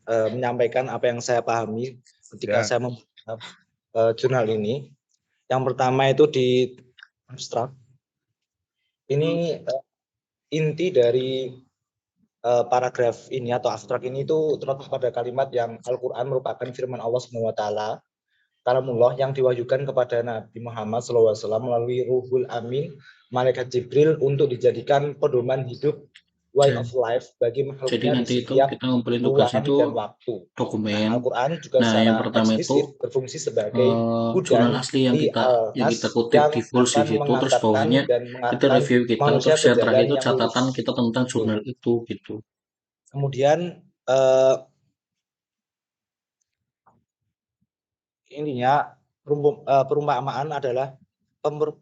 menyampaikan apa yang saya pahami ketika saya membuat jurnal ini. Yang pertama itu di abstrak. Ini inti dari paragraf ini atau abstrak ini itu terletak pada kalimat yang Al-Quran merupakan firman Allah SWT, kalamullah yang diwahyukan kepada Nabi Muhammad SAW melalui Ruhul Amin, malaikat Jibril, untuk dijadikan pedoman hidup, way of life bagi Jadi makhluknya di nanti itu setiap kita ngumpulin tugas ruang itu dan waktu. Nah, dokumen. Al-Quran juga Nah, yang secara pertama itu eksplisit berfungsi sebagai jurnal hudan asli yang li kita al-nas kutip yang di full akan CV itu, terus mengantarkan bawahnya dan kita mengarahkan review kita, manusia terus ke yang terakhir jalan itu yang catatan lurus. kita tentang jurnal itu gitu. Kemudian ininya perumpamaan adalah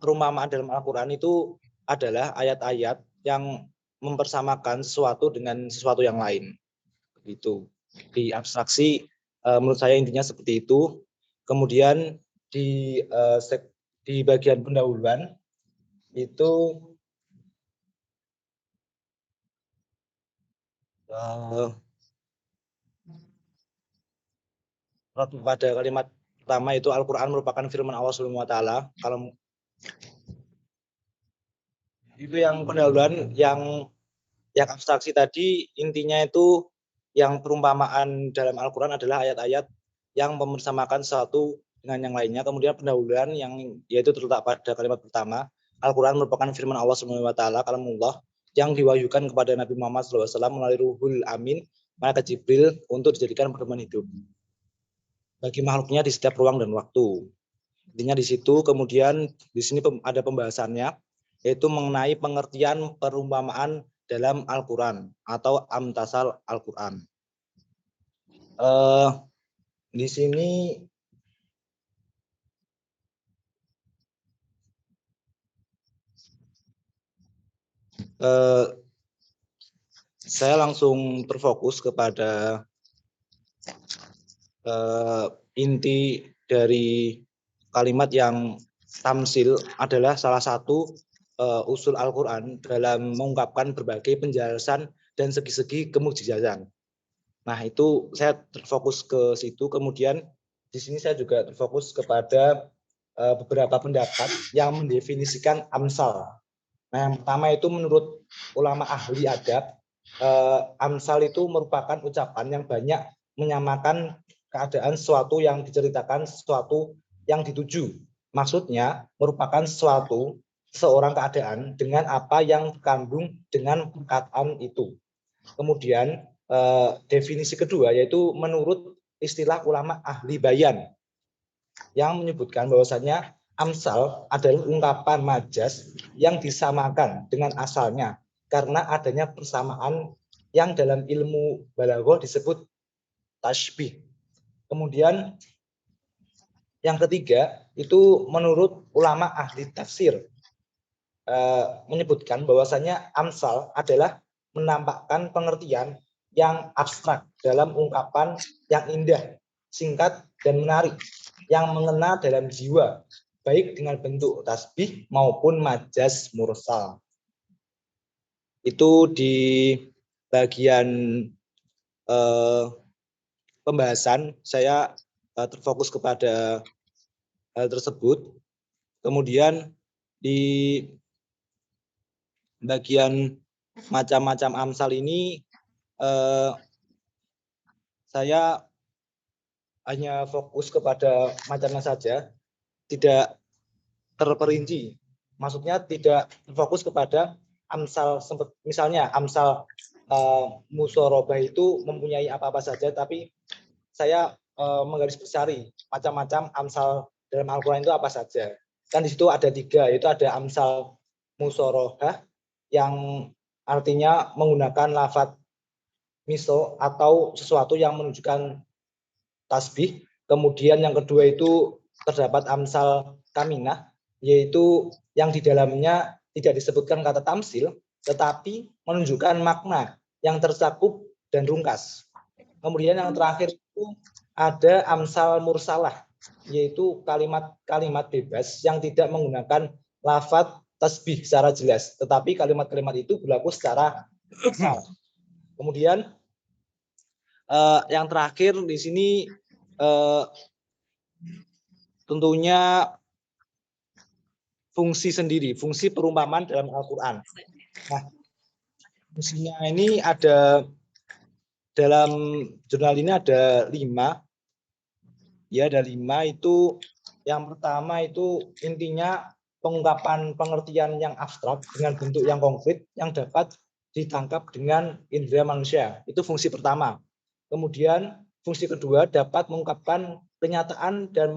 perumpamaan dalam Al-Quran itu adalah ayat-ayat yang mempersamakan sesuatu dengan sesuatu yang lain. Gitu. Di abstraksi menurut saya intinya seperti itu. Kemudian di bagian pendahuluan itu pada kalimat pertama itu Al-Quran merupakan firman Allah SWT. Kalau itu yang pendahuluan, yang abstraksi tadi intinya itu yang perumpamaan dalam Al-Quran adalah ayat-ayat yang mempersamakan sesuatu dengan yang lainnya. Kemudian pendahuluan yang yaitu terletak pada kalimat pertama, Al-Quran merupakan firman Allah SWT, kalamullah, yang diwahyukan kepada Nabi Muhammad SAW melalui Ruhul Amin, malaikat Jibril, untuk dijadikan pedoman hidup bagi makhluknya di setiap ruang dan waktu. Intinya di situ. Kemudian di sini ada pembahasannya, yaitu mengenai pengertian perumpamaan dalam Al-Quran atau amtasal Al-Quran. Di sini saya langsung terfokus kepada inti dari kalimat yang tamsil adalah salah satu usul Al-Quran dalam mengungkapkan berbagai penjelasan dan segi-segi kemukjizatan. Nah, itu saya terfokus ke situ. Kemudian di sini saya juga terfokus kepada beberapa pendapat yang mendefinisikan amsal. Nah, yang pertama itu menurut ulama ahli adab, amsal itu merupakan ucapan yang banyak menyamakan keadaan sesuatu yang diceritakan, sesuatu yang dituju. Maksudnya merupakan sesuatu, seorang keadaan dengan apa yang terkandung dengan perkataan itu. Kemudian definisi kedua yaitu menurut istilah ulama ahli bayan yang menyebutkan bahwasanya amsal adalah ungkapan majas yang disamakan dengan asalnya karena adanya persamaan yang dalam ilmu balaghah disebut tashbih. Kemudian yang ketiga itu menurut ulama ahli tafsir menyebutkan bahwasanya amsal adalah menampakkan pengertian yang abstrak dalam ungkapan yang indah, singkat, dan menarik, yang mengena dalam jiwa, baik dengan bentuk tasbih maupun majas mursal. Itu di bagian pembahasan saya terfokus kepada hal tersebut. Kemudian di bagian macam-macam amsal ini saya hanya fokus kepada macamnya saja, tidak terperinci. Maksudnya tidak fokus kepada amsal, misalnya amsal musorobah itu mempunyai apa-apa saja, tapi saya menggarisbesari macam-macam amsal dalam Al-Quran itu apa saja. Kan di situ ada 3, yaitu ada amsal musorohah yang artinya menggunakan lafadz miso atau sesuatu yang menunjukkan tasbih. Kemudian yang kedua itu terdapat amsal kaminah, yaitu yang di dalamnya tidak disebutkan kata tamsil, tetapi menunjukkan makna yang tercakup dan ringkas. Kemudian yang terakhir itu ada amsal mursalah, yaitu kalimat-kalimat bebas yang tidak menggunakan lafadz tasbih secara jelas, tetapi kalimat-kalimat itu berlaku secara mursal. Kemudian yang terakhir di sini tentunya fungsi sendiri, fungsi perumpamaan dalam Al-Quran. Nah, fungsinya ini ada dalam jurnal ini ada 5. Ya, ada 5 itu. Yang pertama itu intinya pengungkapan pengertian yang abstrak dengan bentuk yang konkret yang dapat ditangkap dengan indera manusia. Itu fungsi pertama. Kemudian fungsi kedua dapat mengungkapkan kenyataan dan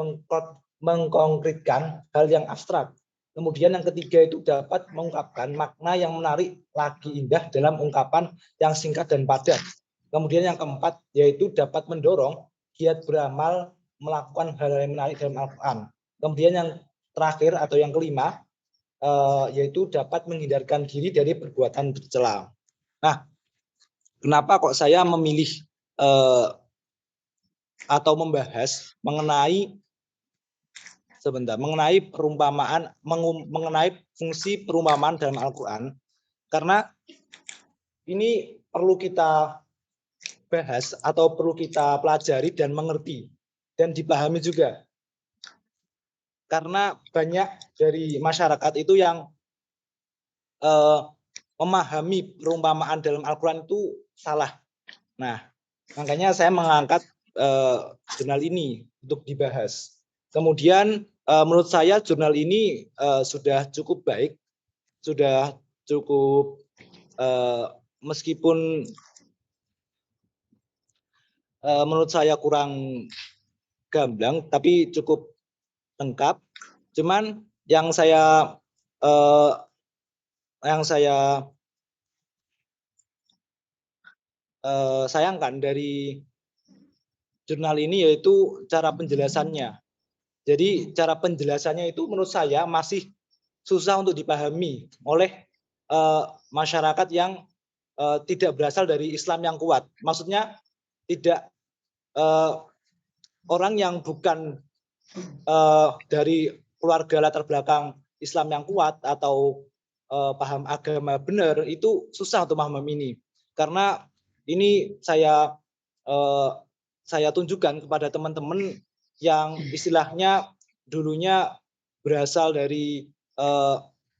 mengkonkretkan hal yang abstrak. Kemudian yang ketiga itu dapat mengungkapkan makna yang menarik lagi indah dalam ungkapan yang singkat dan padat. Kemudian yang keempat yaitu dapat mendorong giat beramal melakukan hal yang menarik dalam Al-Quran. Kemudian yang terakhir atau yang kelima yaitu dapat menghindarkan diri dari perbuatan bercela. Nah, kenapa kok saya memilih atau membahas mengenai perumpamaan, mengenai fungsi perumpamaan dalam Al-Quran? Karena ini perlu kita bahas atau perlu kita pelajari dan mengerti dan dipahami juga. Karena banyak dari masyarakat itu yang memahami perumpamaan dalam Al-Quran itu salah. Nah, makanya saya mengangkat jurnal ini untuk dibahas. Kemudian menurut saya jurnal ini sudah cukup baik, sudah cukup meskipun menurut saya kurang gamblang, tapi cukup lengkap. Cuman yang saya sayangkan dari jurnal ini yaitu cara penjelasannya. Jadi cara penjelasannya itu menurut saya masih susah untuk dipahami oleh masyarakat yang tidak berasal dari Islam yang kuat. Maksudnya tidak orang yang bukan dari keluarga latar belakang Islam yang kuat atau paham agama benar itu susah untuk memahami ini. Karena ini saya tunjukkan kepada teman-teman yang istilahnya dulunya berasal dari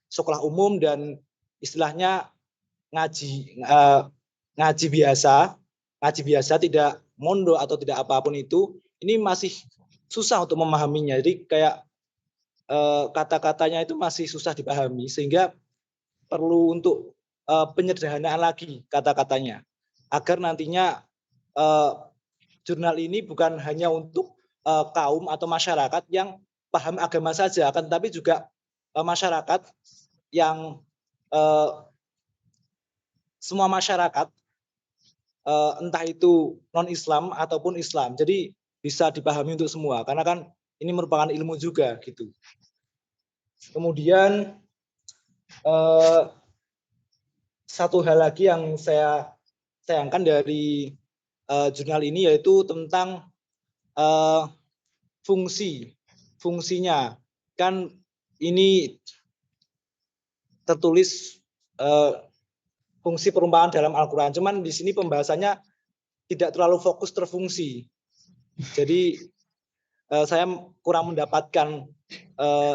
sekolah umum dan istilahnya ngaji biasa tidak mondok atau tidak apapun itu, ini masih susah untuk memahaminya. Jadi kayak kata-katanya itu masih susah dipahami sehingga perlu untuk penyederhanaan lagi kata-katanya agar nantinya jurnal ini bukan hanya untuk kaum atau masyarakat yang paham agama saja, akan tetapi juga masyarakat yang semua masyarakat entah itu non-Islam ataupun Islam. Jadi bisa dipahami untuk semua karena kan ini merupakan ilmu juga gitu. Kemudian satu hal lagi yang saya sayangkan dari jurnal ini yaitu tentang fungsinya. Kan ini tertulis fungsi perumpamaan dalam Al-Quran. Cuman di sini pembahasannya tidak terlalu fokus terfungsi. Jadi saya kurang mendapatkan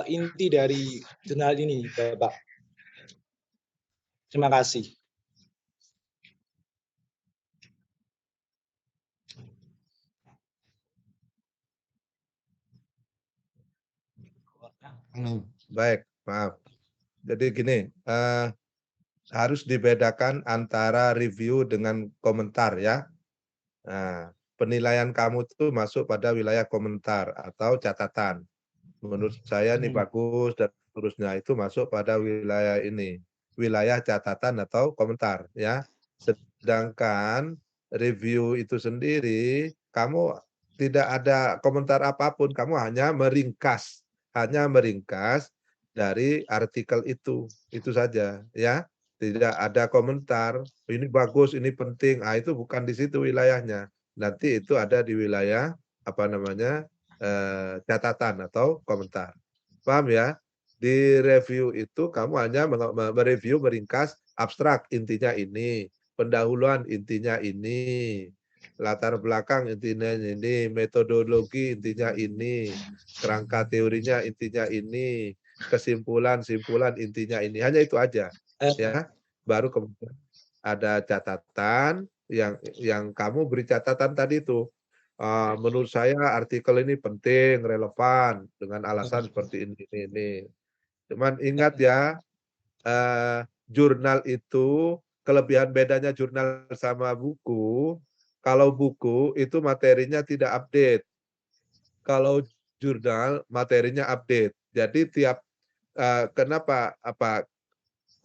inti dari jurnal ini, Bapak. Terima kasih. Baik, maaf. Jadi gini, harus dibedakan antara review dengan komentar ya. Nah, penilaian kamu itu masuk pada wilayah komentar atau catatan. Menurut saya ini bagus dan seterusnya itu masuk pada wilayah ini, wilayah catatan atau komentar ya. Sedangkan review itu sendiri kamu tidak ada komentar apapun, kamu hanya meringkas dari artikel itu saja ya. Tidak ada komentar, ini bagus, ini penting. Ah, itu bukan di situ wilayahnya. Nanti itu ada di wilayah apa namanya? Catatan atau komentar. Paham ya? Di review itu kamu hanya mereview meringkas abstrak, intinya ini, pendahuluan intinya ini. latar belakang intinya ini, metodologi intinya ini, kerangka teorinya intinya ini, kesimpulan-simpulan intinya ini. Hanya itu aja, ya. Baru kemudian ada catatan yang kamu beri catatan tadi itu. Menurut saya artikel ini penting, relevan dengan alasan seperti ini. Cuman ingat ya, jurnal itu kelebihan bedanya jurnal sama buku. Kalau buku itu materinya tidak update. Kalau jurnal materinya update. Jadi tiap kenapa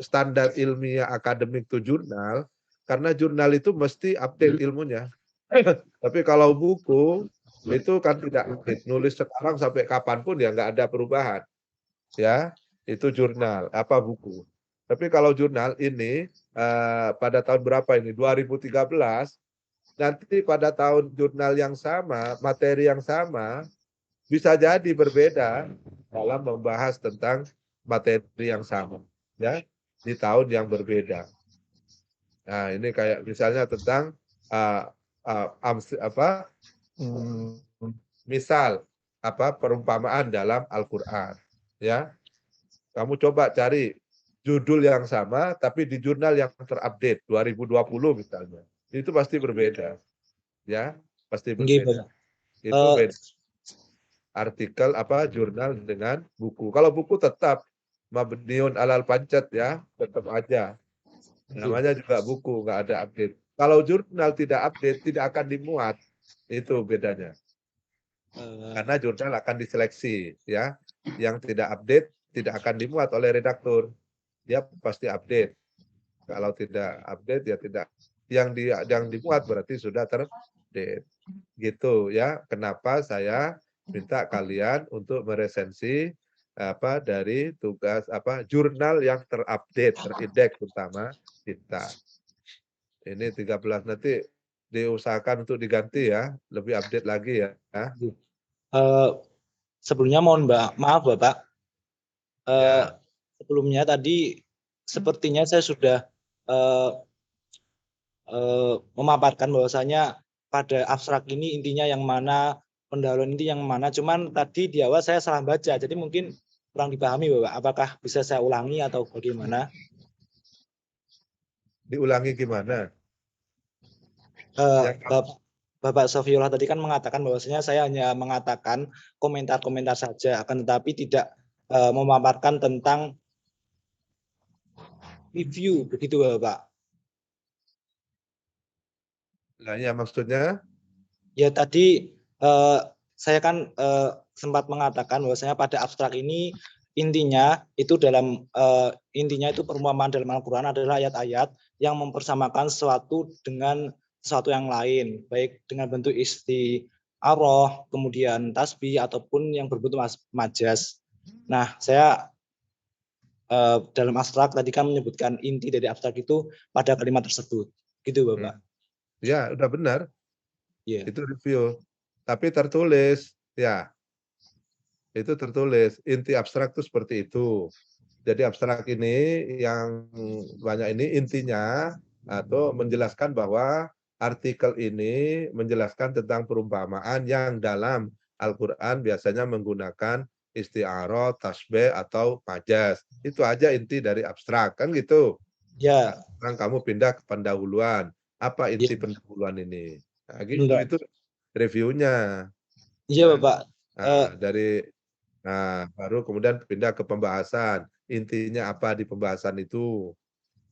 standar ilmiah akademik itu jurnal? Karena jurnal itu mesti update ilmunya. Tapi kalau buku itu kan tidak update. Nulis sekarang sampai kapanpun ya nggak ada perubahan. Ya, itu jurnal, buku. Tapi kalau jurnal ini pada tahun berapa ini? 2013. Nanti pada tahun jurnal yang sama, materi yang sama, bisa jadi berbeda dalam membahas tentang materi yang sama, ya, di tahun yang berbeda. Nah, ini kayak misalnya tentang misal perumpamaan dalam Al-Qur'an, ya. Kamu coba cari judul yang sama tapi di jurnal yang terupdate 2020 misalnya. Itu pasti berbeda. Ya, pasti berbeda. Itu beda. Artikel jurnal dengan buku. Kalau buku tetap mabniun alal pancet ya, tetap aja. Namanya juga buku, nggak ada update. Kalau jurnal tidak update, tidak akan dimuat. Itu bedanya. Karena jurnal akan diseleksi, ya. Yang tidak update tidak akan dimuat oleh redaktur. Dia pasti update. Kalau tidak update ya tidak. Yang dimuat berarti sudah terupdate. Gitu ya. Kenapa saya minta kalian untuk meresensi dari tugas jurnal yang terupdate, terindeks terutama kita. Ini 13 nanti diusahakan untuk diganti ya, lebih update lagi ya. Sebelumnya mohon maaf Bapak. Sebelumnya tadi sepertinya saya sudah memaparkan bahwasanya pada abstrak ini intinya yang mana, pendahuluan ini yang mana. Cuman tadi di awal saya salah baca, jadi mungkin kurang dipahami Bapak. Apakah bisa saya ulangi atau bagaimana? Diulangi gimana? Bapak Sofiola tadi kan mengatakan bahwasanya saya hanya mengatakan komentar-komentar saja, akan tetapi tidak memaparkan tentang review, begitu Bapak. Nah, ya maksudnya? Ya tadi saya kan sempat mengatakan bahwasanya pada abstrak ini intinya itu intinya itu perumpamaan dalam Al-Qur'an adalah ayat-ayat yang mempersamakan sesuatu dengan sesuatu yang lain, baik dengan bentuk isti'arah, kemudian tasbih ataupun yang berbentuk majaz. Nah, saya dalam abstrak tadi kan menyebutkan inti dari abstrak itu pada kalimat tersebut. Gitu, Bapak. Ya, udah benar. Yeah. Itu review. Tapi tertulis, ya. Itu tertulis. Inti abstrak itu seperti itu. Jadi abstrak ini yang banyak ini intinya atau menjelaskan bahwa artikel ini menjelaskan tentang perumpamaan yang dalam Al-Qur'an biasanya menggunakan isti'arah, tasbih atau majaz. Itu aja inti dari abstrak, kan gitu. Ya. Sekarang kamu pindah ke pendahuluan. Apa inti pendahuluan ini? Nah, gitu, itu reviewnya. Iya, Bapak. Baru kemudian pindah ke pembahasan. Intinya apa di pembahasan itu?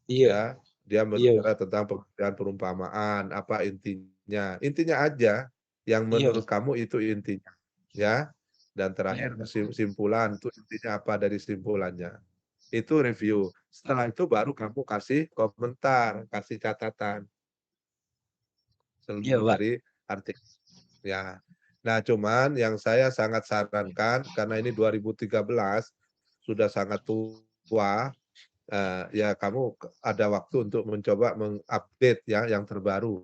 Iya. Ya, dia berbicara tentang pengertian perumpamaan, apa intinya? Intinya aja yang menurut kamu itu intinya, ya. Dan terakhir kesimpulan itu intinya apa dari simpulannya. Itu review. Setelah itu baru kamu kasih komentar, kasih catatan. Seluruh dari artikel. Ya. Nah, cuman yang saya sangat sarankan karena ini 2013 sudah sangat tua, ya kamu ada waktu untuk mencoba mengupdate ya yang terbaru,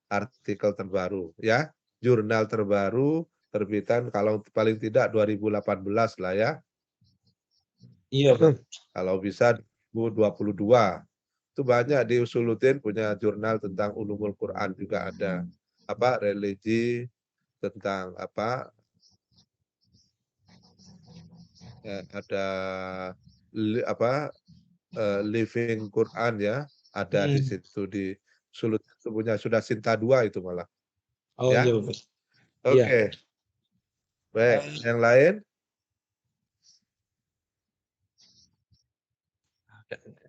artikel terbaru, ya, jurnal terbaru terbitan kalau paling tidak 2018 lah ya. Iya. Kalau bisa 2022. Itu banyak di Usuluddin punya jurnal tentang ulumul Quran juga ada. religi, tentang ada living Quran ya, ada di situ di sulut sudah Sinta 2 itu malah. Oh Ya. iya, Bapak. Oke. Iya. Baik, yang lain?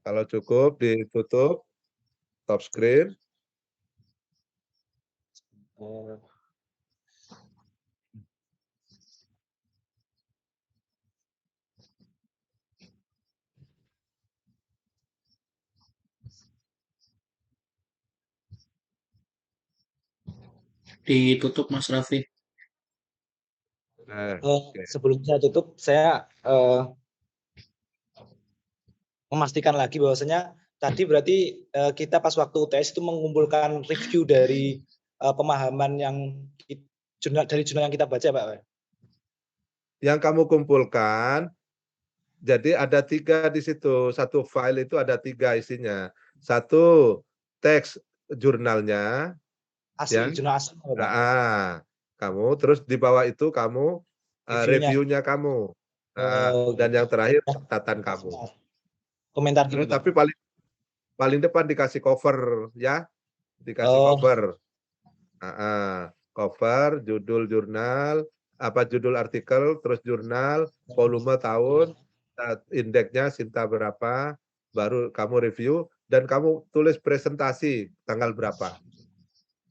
Kalau cukup ditutup top screen. Ditutup Mas Raffi. Sebelum saya tutup, saya memastikan lagi bahwasanya tadi berarti kita pas waktu UTS itu mengumpulkan review dari pemahaman yang dari jurnal yang kita baca, Pak. Yang kamu kumpulkan, jadi ada 3 di situ. Satu file itu ada 3 isinya. Satu teks jurnalnya, asli, jurnal asli, Pak. Kamu terus di bawah itu kamu reviewnya kamu. Dan yang terakhir catatan kamu. Komentar Terus gitu, tapi paling depan dikasih cover ya, dikasih cover. Cover, judul jurnal, judul artikel, terus jurnal, volume tahun, indeksnya Sinta berapa, baru kamu review dan kamu tulis presentasi tanggal berapa.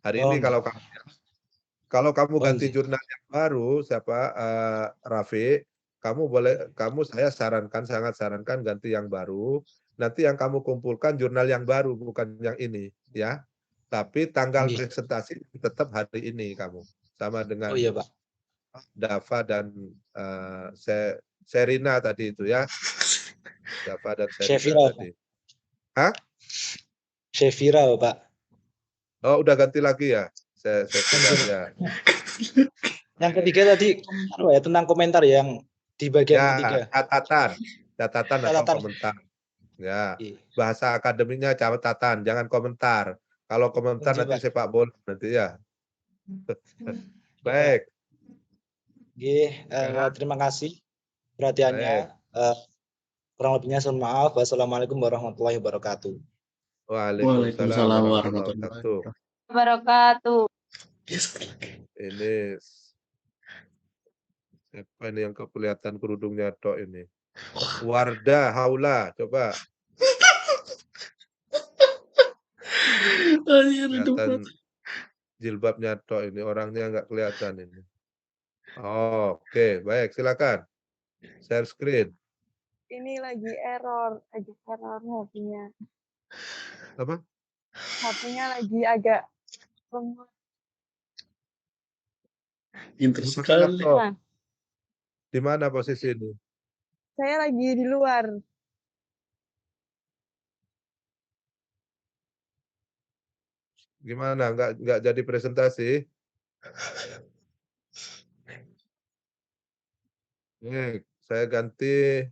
Hari ini kalau kamu ganti jurnal yang baru, Raffi, saya sangat sarankan ganti yang baru. Nanti yang kamu kumpulkan jurnal yang baru, bukan yang ini, ya. Tapi tanggal presentasi tetap hari ini kamu, sama dengan Pak. Dava dan Serina tadi itu ya. Dava dan Serina tadi. Hah? Shevira, Pak. Oh, udah ganti lagi ya? Saya tidak ya. Yang ketiga tadi tentang komentar yang di bagian ketiga. Catatan atau komentar. Ya, bahasa akademiknya catatan, jangan komentar. Kalau komentar nanti sepak bola nanti ya. Baik. Terima kasih perhatiannya. Kurang lebihnya mohon maaf. Wassalamualaikum warahmatullahi wabarakatuh. Waalaikumsalam warahmatullahi wabarakatuh. Ini siapa ini yang kelihatan kerudungnya tok ini? Wardah Haula, coba. Kelihatan jilbabnya tok ini, orangnya nggak kelihatan ini. Oke, baik, silakan. Share screen. Ini lagi error HP-nya. Apa? HP-nya lagi agak lemot. Pinter sekali. Di mana posisi ini? Saya lagi di luar. Gimana? Nggak jadi presentasi? Nih, saya ganti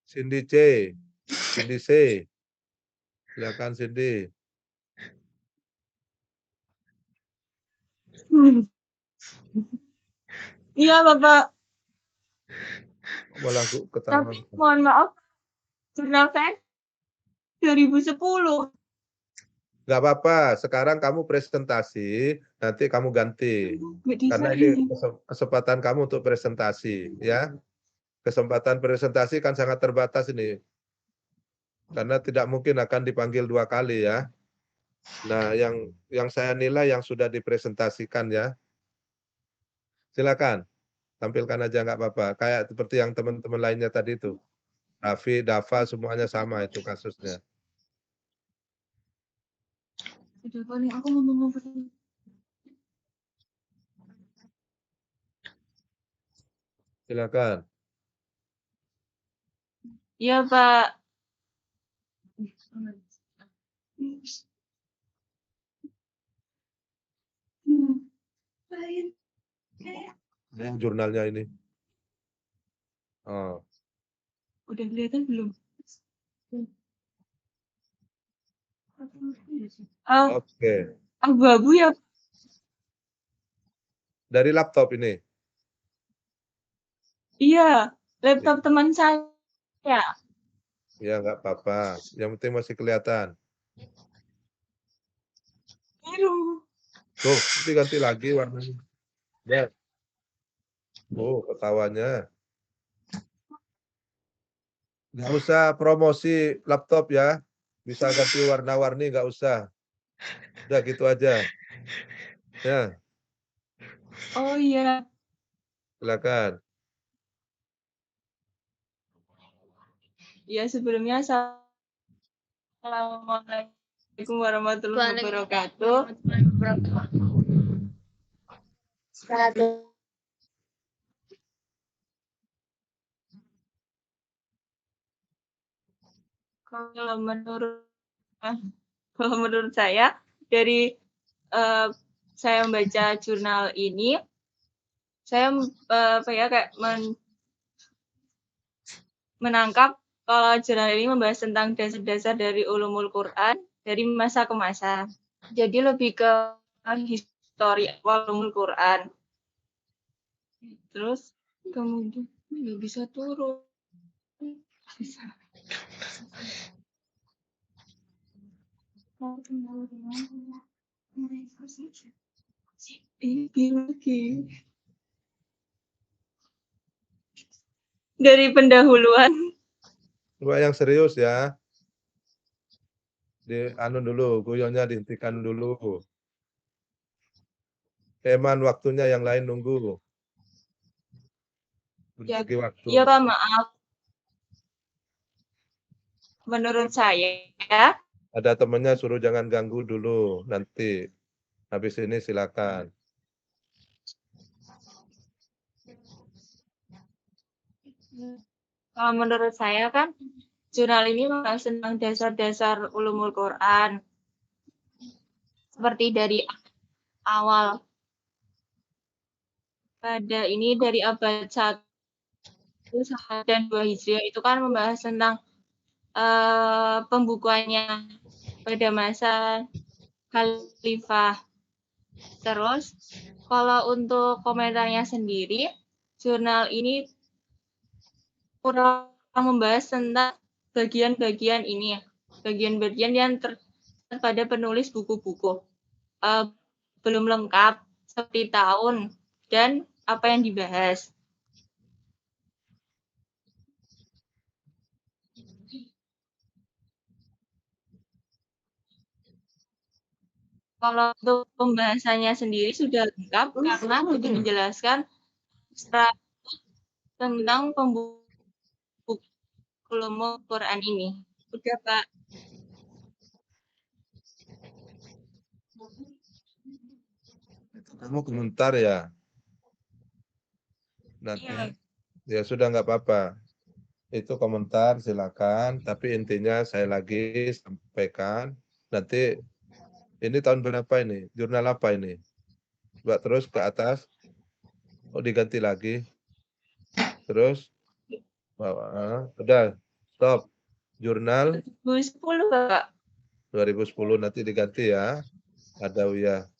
Cindy C. Silakan Cindy. Iya, Bapak. Malah ketahuan. Tapi mohon maaf, jurnal saya 2010. Nggak apa-apa, sekarang kamu presentasi, nanti kamu ganti. Karena ini kesempatan kamu untuk presentasi, ya. Kesempatan presentasi kan sangat terbatas ini. Karena tidak mungkin akan dipanggil 2 kali ya. Nah, yang saya nilai yang sudah dipresentasikan ya. Silakan, tampilkan aja nggak apa-apa. Kayak seperti yang teman-teman lainnya tadi itu. Raffi, Dava, semuanya sama itu kasusnya. Aku ngomong apa? Silakan. Iya, Pak. Jurnalnya ini. Oh. Udah kelihatan belum? Oke. Abu-abu ya? Dari laptop ini? Iya, laptop teman saya. Ya, nggak apa-apa. Yang penting masih kelihatan. Biru. Tuh, nanti ganti lagi warnanya. Ya. Oh, ketawanya. Nggak usah promosi laptop ya. Bisa ganti warna-warni, nggak usah. Udah gitu aja. Ya, Oh iya. silakan. Ya sebelumnya Assalamualaikum warahmatullahi wabarakatuh. Kalau menurut saya dari saya membaca jurnal ini, saya kayak menangkap kalau jurnal ini membahas tentang dasar-dasar dari ulumul Quran dari masa ke masa. Jadi lebih ke histori ulumul Quran. Terus kemudian nggak bisa turun. Dari pendahuluan. Coba yang serius ya. Anu dulu, guyonnya dihentikan dulu. Eman waktunya yang lain nunggu. Ya, Berbagi waktu. iya Pak, maaf. Menurut saya ada temennya suruh jangan ganggu dulu. Nanti habis ini silakan. Kalau menurut saya kan jurnal ini membahas tentang dasar-dasar ulumul Quran. Seperti dari awal pada ini dari abad 1 dan 2 Hijriah itu kan membahas tentang pembukuannya pada masa Khalifah. Terus kalau untuk komentarnya sendiri, jurnal ini kurang membahas tentang bagian-bagian ini, bagian-bagian yang terdapat pada penulis buku-buku. Belum lengkap seperti tahun dan apa yang dibahas. Kalau untuk pembahasannya sendiri sudah lengkap karena sudah menjelaskan tentang pembuku ulumul Quran ini. Udah, Pak. Kamu komentar ya? Nanti ya sudah nggak apa-apa. Itu komentar silakan. Tapi intinya saya lagi sampaikan. Nanti ini tahun berapa ini? Jurnal apa ini? Coba terus ke atas. Oh diganti lagi. Terus bawah. Udah stop. Jurnal 2010, Pak. 2010 nanti diganti ya. Adawiyah.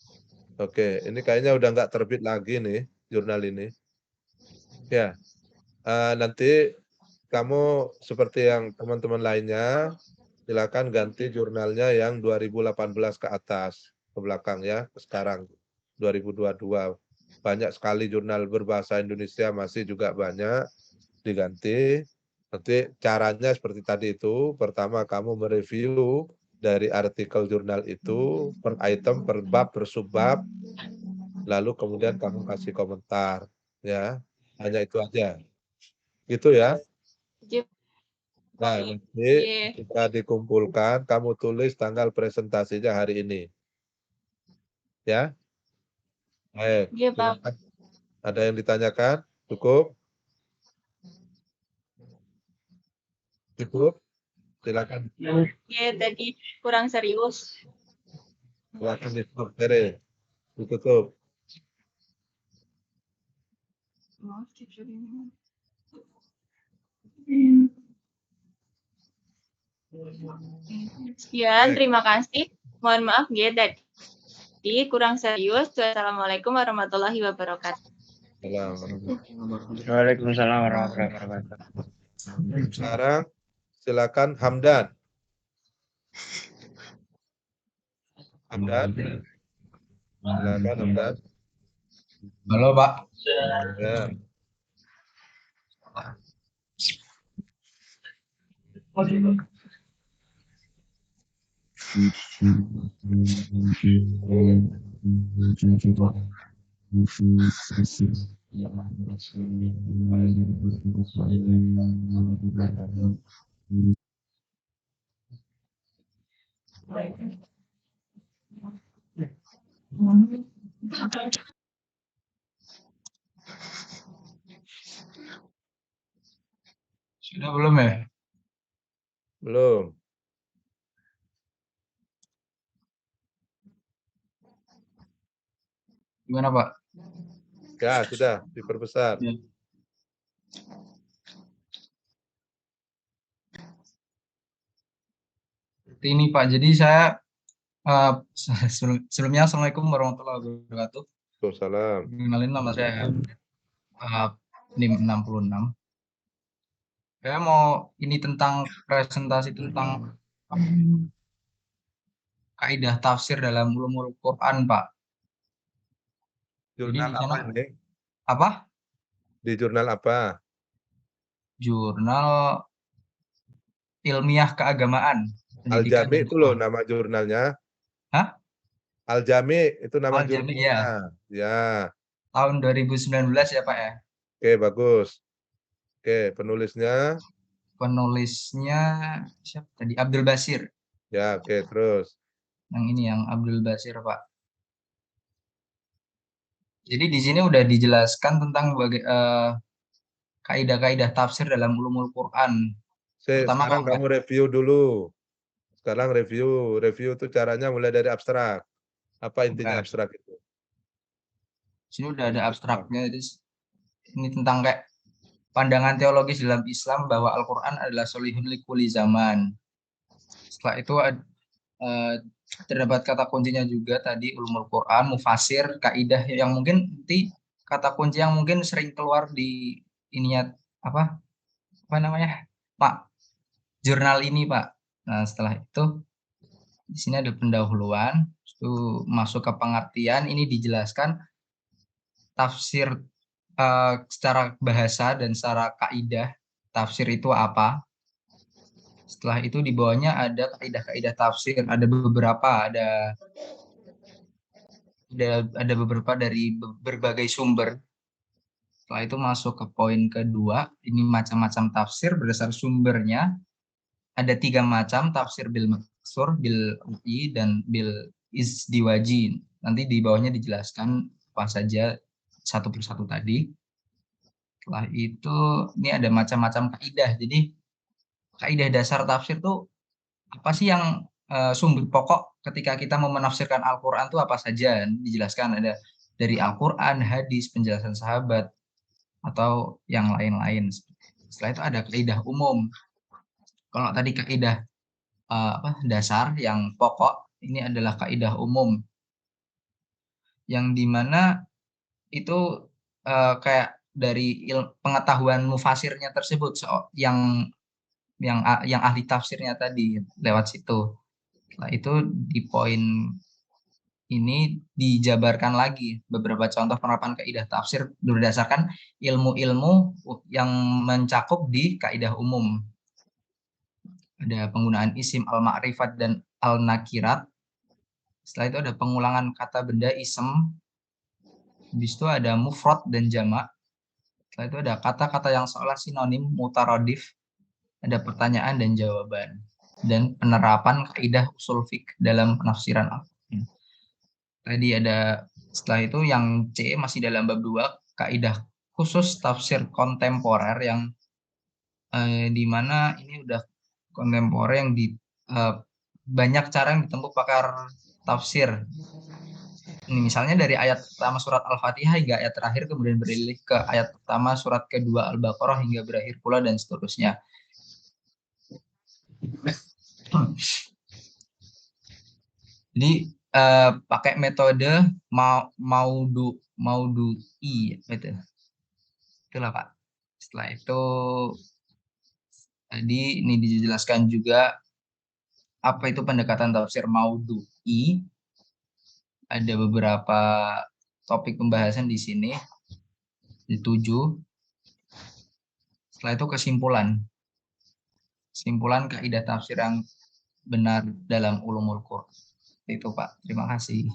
Oke, ini kayaknya udah nggak terbit lagi nih jurnal ini. Ya, nanti kamu seperti yang teman-teman lainnya, silakan ganti jurnalnya yang 2018 ke atas, ke belakang ya, ke sekarang 2022. Banyak sekali jurnal berbahasa Indonesia masih juga banyak diganti. Nanti caranya seperti tadi itu, pertama kamu mereview dari artikel jurnal itu per item, per bab, per subbab, lalu kemudian kamu kasih komentar, ya. Hanya itu aja. Gitu ya. Nah, nanti kita dikumpulkan, kamu tulis tanggal presentasinya hari ini. Ya. Baik. Silakan. Ada yang ditanyakan? Cukup? Cukup? Silakan. Ya, tadi kurang serius. Silakan di-stop, Tere. Ditutup. Sekian, terima kasih. Mohon maaf ya tadi kurang serius. Wassalamualaikum warahmatullahi wabarakatuh. Waalaikumsalam warahmatullahi wabarakatuh. Sekarang silakan Hamdan. Hamdan. Silakan Hamdan. Halo Pak. Ya. Sudah belum ya? Belum. Gimana Pak? Ya, sudah diperbesar. Ya. Ini Pak, jadi saya sebelumnya Assalamualaikum warahmatullahi wabarakatuh. Waalaikumsalam. Kenalin nama saya NIM 66. Saya mau ini tentang presentasi tentang kaidah tafsir dalam ulumul Quran, Pak. Jurnal Jadi, apa ini? Apa? Di jurnal apa? Jurnal Ilmiah Keagamaan. Al-Jami itu loh nama jurnalnya. Hah? Al-Jami itu nama Al-Jami, jurnalnya. Ya. Tahun 2019 ya Pak ya? Oke, bagus. Oke, penulisnya? Penulisnya siapa tadi? Abdul Basir. Ya, oke, terus. Yang ini yang Abdul Basir, Pak. Jadi di sini udah dijelaskan tentang kaidah-kaidah tafsir dalam ulumul Quran. Sekarang kamu review dulu. Sekarang review. Review itu caranya mulai dari abstrak. Apa intinya abstrak itu? Sini udah ada abstraknya. Ini tentang kayak pandangan teologis dalam Islam bahwa Al-Quran adalah solihun likuli zaman. Setelah itu terdapat kata kuncinya juga tadi ulumul Quran, mufasir, kaidah yang mungkin nanti kata kunci yang mungkin sering keluar di ininya apa namanya Pak jurnal ini Pak. Nah setelah itu di sini ada pendahuluan, itu masuk ke pengertian, ini dijelaskan tafsir secara bahasa dan secara kaidah tafsir itu apa. Setelah itu di bawahnya ada kaidah-kaidah tafsir, ada beberapa, ada beberapa dari berbagai sumber. Setelah itu masuk ke poin kedua, ini macam-macam tafsir berdasar sumbernya. Ada 3 macam tafsir bil maksur, bil UI, dan bil izdiwaji. Nanti di bawahnya dijelaskan apa saja satu persatu tadi. Setelah itu ini ada macam-macam kaidah. Jadi kaidah dasar tafsir tuh apa sih yang sumber pokok ketika kita mau menafsirkan Al-Quran itu apa saja? Dijelaskan ada dari Al-Quran, hadis, penjelasan sahabat, atau yang lain-lain. Setelah itu ada kaidah umum. Kalau tadi kaidah dasar yang pokok, ini adalah kaidah umum. Yang dimana itu kayak dari pengetahuan mufasirnya tersebut, yang ahli tafsirnya tadi lewat situ. Setelah itu di poin ini dijabarkan lagi beberapa contoh penerapan kaidah tafsir berdasarkan ilmu-ilmu yang mencakup di kaidah umum. Ada penggunaan isim al-ma'rifat dan al-nakirat. Setelah itu ada pengulangan kata benda isem. Habis itu ada mufrad dan jamak. Setelah itu ada kata-kata yang seolah sinonim, mutaradif. Ada pertanyaan dan jawaban. Dan penerapan kaidah usul fiqh dalam penafsiran Al-Quran. Tadi ada setelah itu yang C masih dalam bab 2, kaidah khusus tafsir kontemporer yang di mana ini udah kontemporer yang banyak cara yang ditempuh pakar tafsir. Ini misalnya dari ayat pertama surat Al-Fatihah hingga ayat terakhir, kemudian beralih ke ayat pertama surat kedua Al-Baqarah hingga berakhir pula dan seterusnya. Jadi pakai metode maudui gitu. Itulah Pak. Setelah itu tadi ini dijelaskan juga apa itu pendekatan tafsir maudui. Ada beberapa topik pembahasan di sini. Di 7. Setelah itu kesimpulan. Kesimpulan kaidah tafsir yang benar dalam ulumul Qur'an. Itu Pak. Terima kasih.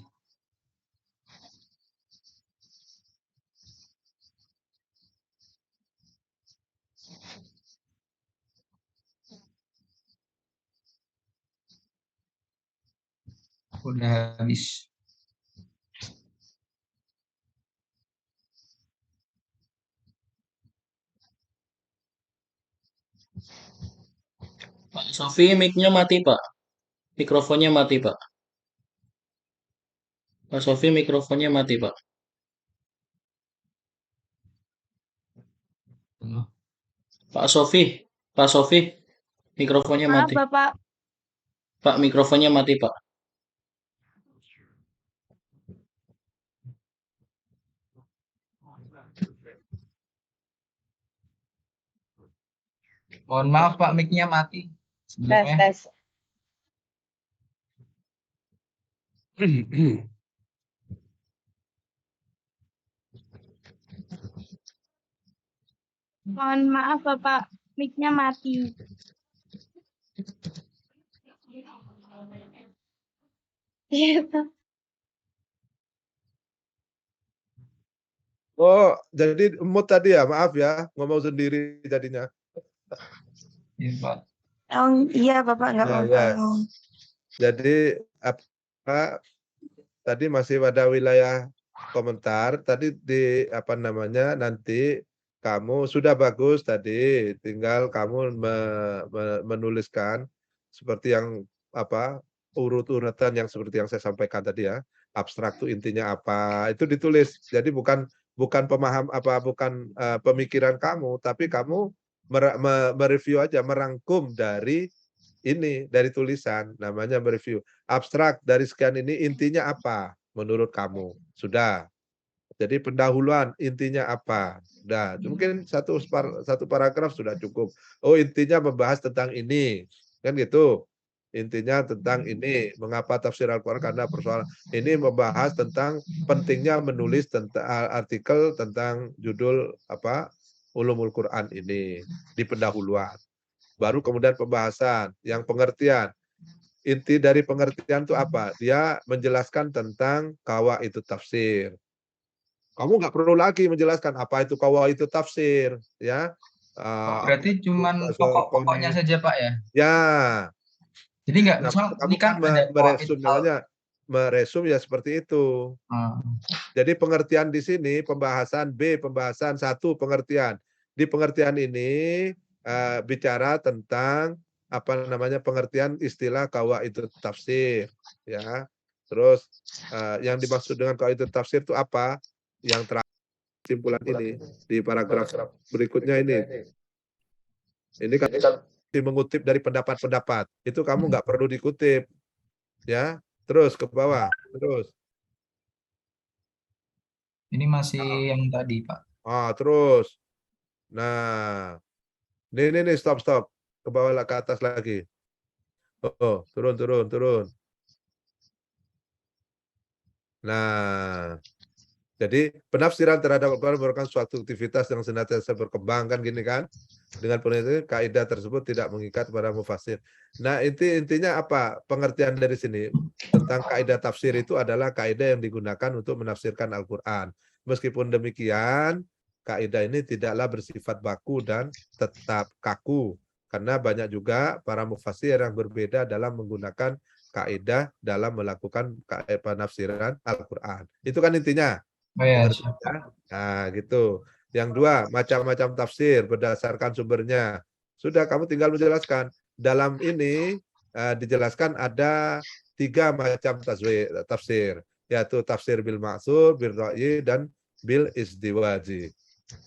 Udah habis. Pak Sofi, mic-nya mati, Pak. Mikrofonnya mati, Pak. Pak Sofi, mikrofonnya mati, Pak. Pak Sofi, mikrofonnya Maaf, mati. Bapak. Pak, mikrofonnya mati, Pak. Mohon maaf Pak, mic-nya mati. Sebelumnya. Tes. Mohon maaf, Bapak. Mic-nya mati. Iya, Pak. Oh, jadi mood tadi ya, maaf ya, ngomong sendiri jadinya. Iya Pak. Oh, iya Bapak, nggak Ya, apa-apa. ya. Jadi apa tadi masih pada wilayah komentar, tadi di apa namanya nanti kamu sudah bagus tadi, tinggal kamu menuliskan seperti yang apa urut-urutan yang seperti yang saya sampaikan tadi ya. Abstrak itu intinya apa, itu ditulis. Jadi bukan pemikiran kamu, tapi kamu mereview aja, merangkum dari ini, dari tulisan, namanya mereview. Abstrak dari sekian ini intinya apa menurut kamu? Sudah. Jadi pendahuluan intinya apa? Sudah. Mungkin satu paragraf sudah cukup. Oh, intinya membahas tentang ini. Kan gitu. Intinya tentang ini, mengapa tafsir Al-Quran, karena persoalan ini membahas tentang pentingnya menulis tentang artikel tentang judul apa Ulumul Quran ini di pendahuluan. Baru kemudian pembahasan, yang pengertian. Inti dari pengertian itu apa? Dia menjelaskan tentang kawa itu tafsir. Kamu nggak perlu lagi menjelaskan apa itu kawa itu tafsir, ya. Berarti cuman pokok-pokoknya saja Pak ya? Ya. Jadi nggak, Nah, misal kamu ini kan kan ada meresum namanya, meresum ya seperti itu. Jadi pengertian di sini pembahasan B, pembahasan 1 pengertian. Di pengertian ini bicara tentang apa namanya pengertian istilah kawa itu tafsir, ya. Terus yang dimaksud dengan kawa itu tafsir itu apa? Yang terakhir kesimpulan ini di paragraf berikutnya ini. Ini kan mengutip dari pendapat-pendapat. Itu kamu nggak perlu dikutip, ya. Terus ke bawah, terus. Ini masih yang tadi Pak. Terus. Nah, ini stop. Ke bawah ke atas lagi. Oh, turun. Nah, jadi penafsiran terhadap Al-Quran merupakan suatu aktivitas yang senantiasa berkembang kan gini kan. Dengan penelitian kaidah tersebut tidak mengikat pada mufassir. Nah, intinya apa? Pengertian dari sini tentang kaidah tafsir itu adalah kaidah yang digunakan untuk menafsirkan Al-Quran. Meskipun demikian, kaidah ini tidaklah bersifat baku dan tetap kaku. Karena banyak juga para mufassir yang berbeda dalam menggunakan kaidah dalam melakukan penafsiran Al-Quran. Itu kan intinya. Nah, gitu. Yang 2, macam-macam tafsir berdasarkan sumbernya. Sudah, kamu tinggal menjelaskan. Dalam ini dijelaskan ada 3 macam tafsir, yaitu tafsir bil ma'sur, bil ra'yi, dan bil isdiwaji.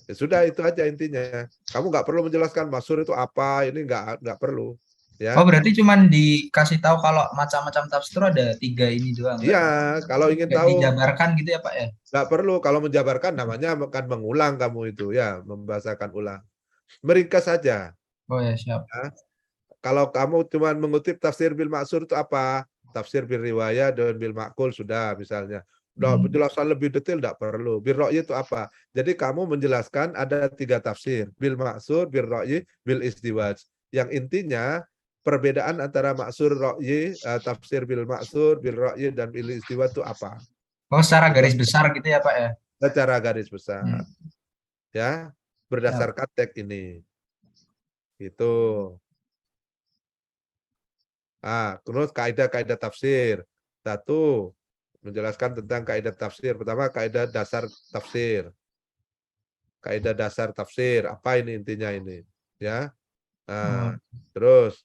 Ya sudah, itu aja intinya. Kamu nggak perlu menjelaskan maksur itu apa, ini nggak perlu. Ya. Oh, berarti cuman dikasih tahu kalau macam-macam tafsir ada 3 ini doang. Iya, kalau ingin Nggak tahu dijabarkan gitu ya Pak ya? nggak perlu. Kalau menjabarkan namanya akan mengulang kamu itu ya, membahasakan ulang. Meringkas saja. Oh ya, siap. Ya. Kalau kamu cuma mengutip tafsir bil maksur itu apa? Tafsir bil riwayah dan bil makul sudah misalnya. Udah penjelasan lebih detail tidak perlu. Bil ra'yi itu apa? Jadi kamu menjelaskan ada 3 tafsir. Bil maksur, bil ra'yi, bil istiwaj. Yang intinya perbedaan antara maksur ra'yi, tafsir bil maksur, bil ra'yi dan bil istiwaj itu apa? Oh, secara garis besar gitu ya Pak ya? Secara garis besar. Ya, berdasarkan teks ini. Itu. Terus kaidah-kaidah tafsir. Satu, menjelaskan tentang kaidah tafsir. Pertama, kaidah dasar tafsir. Kaidah dasar tafsir. Apa ini intinya ini? Ya. Terus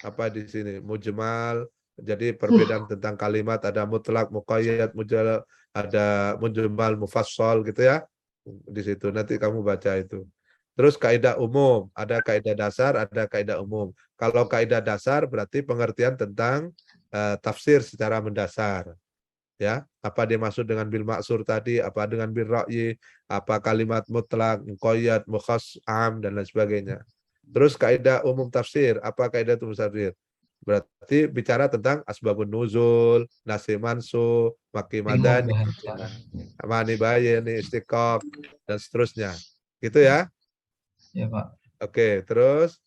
apa di sini? Mujmal. Jadi perbedaan tentang kalimat ada mutlak, muqayyad, mujmal, ada mujmal, mufassal gitu ya. Di situ nanti kamu baca itu. Terus kaidah umum, ada kaidah dasar, ada kaidah umum. Kalau kaidah dasar berarti pengertian tentang tafsir secara mendasar. Ya, apa dimaksud dengan bil maksur tadi, apa dengan bil ra'yi, apa kalimat mutlak, muqayyad, mukhass, am dan lain sebagainya. Terus kaidah umum tafsir, apa kaidah umum tafsir? Berarti bicara tentang asbabun nuzul, nasih mansuh, maki madani, mani bayani, istiqaq dan seterusnya. Gitu ya? Ya Pak. Oke, terus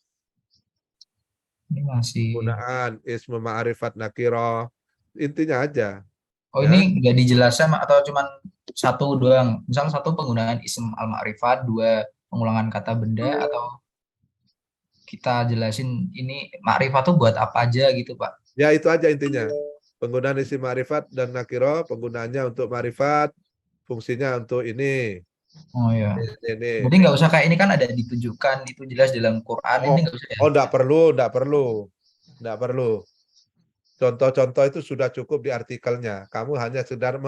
ini masih penggunaan ismu ma'rifat nakiro. Intinya aja. Oh, ya. ini nggak dijelaskan atau cuman satu doang? Misal satu penggunaan ism al-ma'rifat, 2 pengulangan kata benda, atau kita jelasin ini ma'rifat tuh buat apa aja gitu Pak? Ya, itu aja intinya. Penggunaan isim ma'rifat dan nakiro, penggunaannya untuk ma'rifat, fungsinya untuk ini. Oh ya. Ini. Jadi nggak usah kayak ini kan ada ditunjukkan, itu jelas dalam Quran, ini nggak usah ya? Oh, nggak perlu. Contoh-contoh itu sudah cukup di artikelnya. Kamu hanya sekedar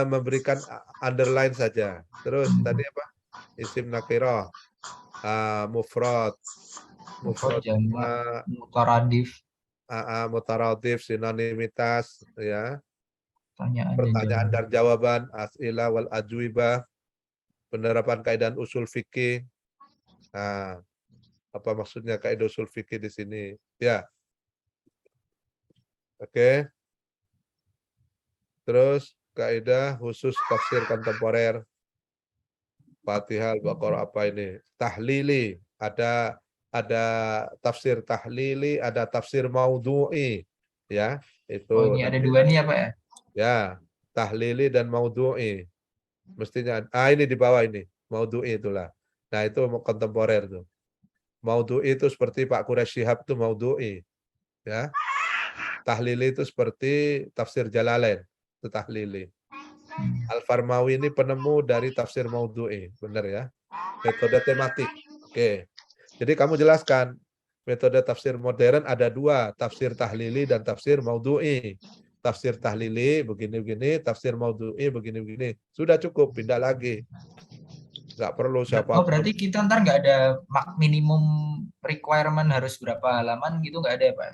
memberikan underline saja. Terus tadi apa? Isim nakiro, mufrad, jamak, mutaradif, sinonimitas, ya. pertanyaan Pertanyaan dan jawaban, as'ilah wal ajwibah, penerapan kaidah usul fikih. Nah, apa maksudnya kaidah usul fikih di sini? Ya. Oke. Terus kaidah khusus tafsir kontemporer. Fatihah, Al-Baqarah apa ini? Tahlili, ada tafsir tahlili, ada tafsir maudhu'i, ya. Itu Oh, ini ada 2 nih ya Pak ya? Ya, tahlili dan maudhu'i. Mestinya ini di bawah ini, maudhu'i itulah. Nah, itu kontemporer tuh. Maudhu'i itu seperti Pak Quraish Shihab itu maudhu'i, ya. Tahlili itu seperti tafsir Jalalain, itu tahlili. Al-Farmawi ini penemu dari tafsir maudhu'i, benar ya. Metode tematik. Oke. Jadi kamu jelaskan metode tafsir modern ada 2, tafsir tahlili dan tafsir maudhu'i. Tafsir tahlili begini-begini, tafsir maudhu'i begini-begini. Sudah cukup, pindah lagi. Nggak perlu siapa. Oh, berarti kita ntar nggak ada minimum requirement harus berapa halaman gitu nggak ada ya Pak?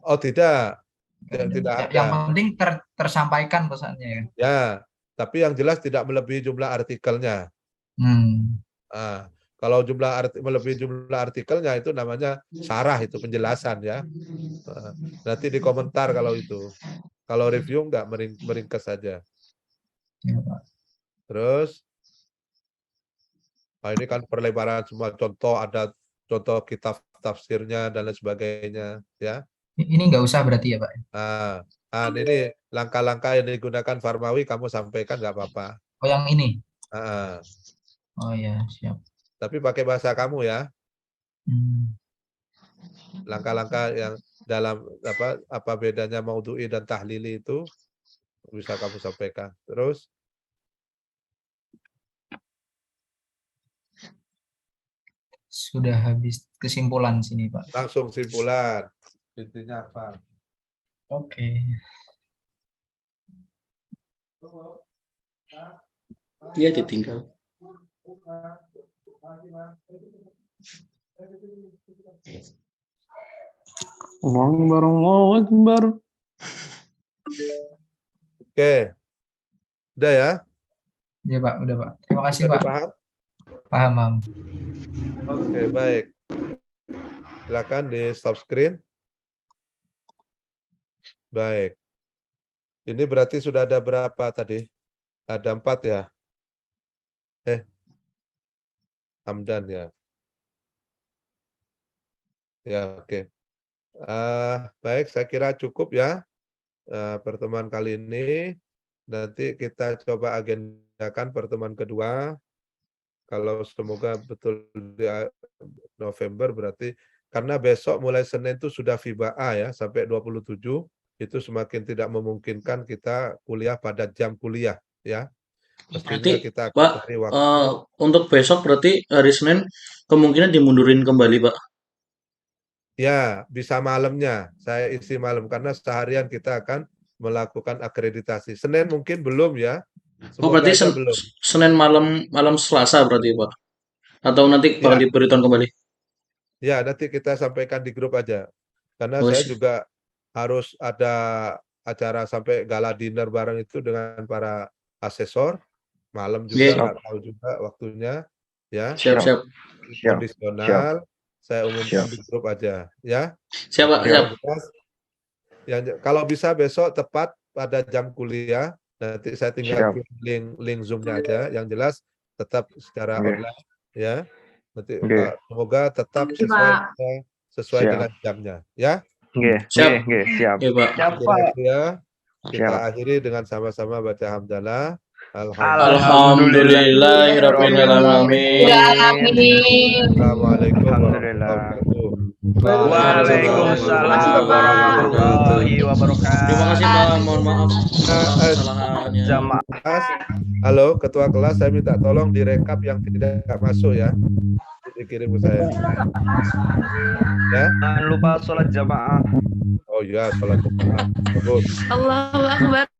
Oh, tidak. Tidak ada. Yang penting tersampaikan pesannya ya. Ya, tapi yang jelas tidak melebihi jumlah artikelnya. Kalau melebihi jumlah artikelnya itu namanya sarah, itu penjelasan ya. Nanti di komentar kalau itu. Kalau review enggak, meringkas saja. Ya, Pak. Terus ini kan perlebaran semua contoh, ada contoh kitab tafsirnya dan lain sebagainya ya. Ini nggak usah berarti ya Pak? Ini langkah-langkah yang digunakan Farmawi kamu sampaikan nggak apa-apa. Oh, yang ini? Oh ya, siap. Tapi pakai bahasa kamu ya. Langkah-langkah yang dalam apa bedanya maudhu'i dan tahlili itu bisa kamu sampaikan. Terus sudah habis kesimpulan sini Pak. Langsung kesimpulan. Intinya apa? Oke. Dia ditinggal. Allahu Akbar. Oke. Udah ya? Iya Pak, udah Pak. Terima kasih Sudah Pak. dipaham? Paham. Oke, baik. Silakan di stop screen. Baik. Ini berarti sudah ada berapa tadi? Ada 4 ya? Hamdan ya. Ya, oke. Baik, saya kira cukup ya pertemuan kali ini. Nanti kita coba agendakan pertemuan kedua. Kalau semoga betul di November berarti karena besok mulai Senin itu sudah FIBA A ya sampai 27 itu semakin tidak memungkinkan kita kuliah pada jam kuliah ya. Mestinya Berarti, kita akan Pak, cari waktu. untuk besok berarti hari Senin kemungkinan dimundurin kembali, Pak. Ya, bisa malamnya. Saya isi malam karena seharian kita akan melakukan akreditasi. Senin mungkin belum ya. Oh, Semoga berarti aja belum. Senin malam Selasa berarti, Pak. Atau nanti bakal Ya, diberitahu kembali. ya nanti kita sampaikan di grup aja. Karena Oh, saya juga harus ada acara sampai gala dinner bareng itu dengan para asesor. Malam juga Oke. nggak tahu juga waktunya. Ya, Siap. kondisional. Saya umumkan di grup aja, ya. Siap, Pak. Yang Siap. jelas, kalau bisa besok tepat pada jam kuliah, nanti saya tinggal kirim link Zoom-nya aja. Yang jelas tetap secara online, ya. Nanti semoga tetap sesuai dengan jamnya, ya. Siap. Siap. Iya, Pak. Ya, kita akhiri dengan sama-sama baca hamdalah. Alhamdulillahirabbil alamin. Assalamualaikum Alhamdulillah. warahmatullahi Waalaikumsalam warahmatullahi wabarakatuh. Terima kasih, Pak. Mohon maaf kesalahannya. Jamaah. Halo, ketua kelas, saya minta tolong direkap yang tidak masuk ya. Dikirim ke saya. Ya. Jangan lupa sholat jamaah. Oh iya, sholat jamaah. Bagus. Allahu Akbar.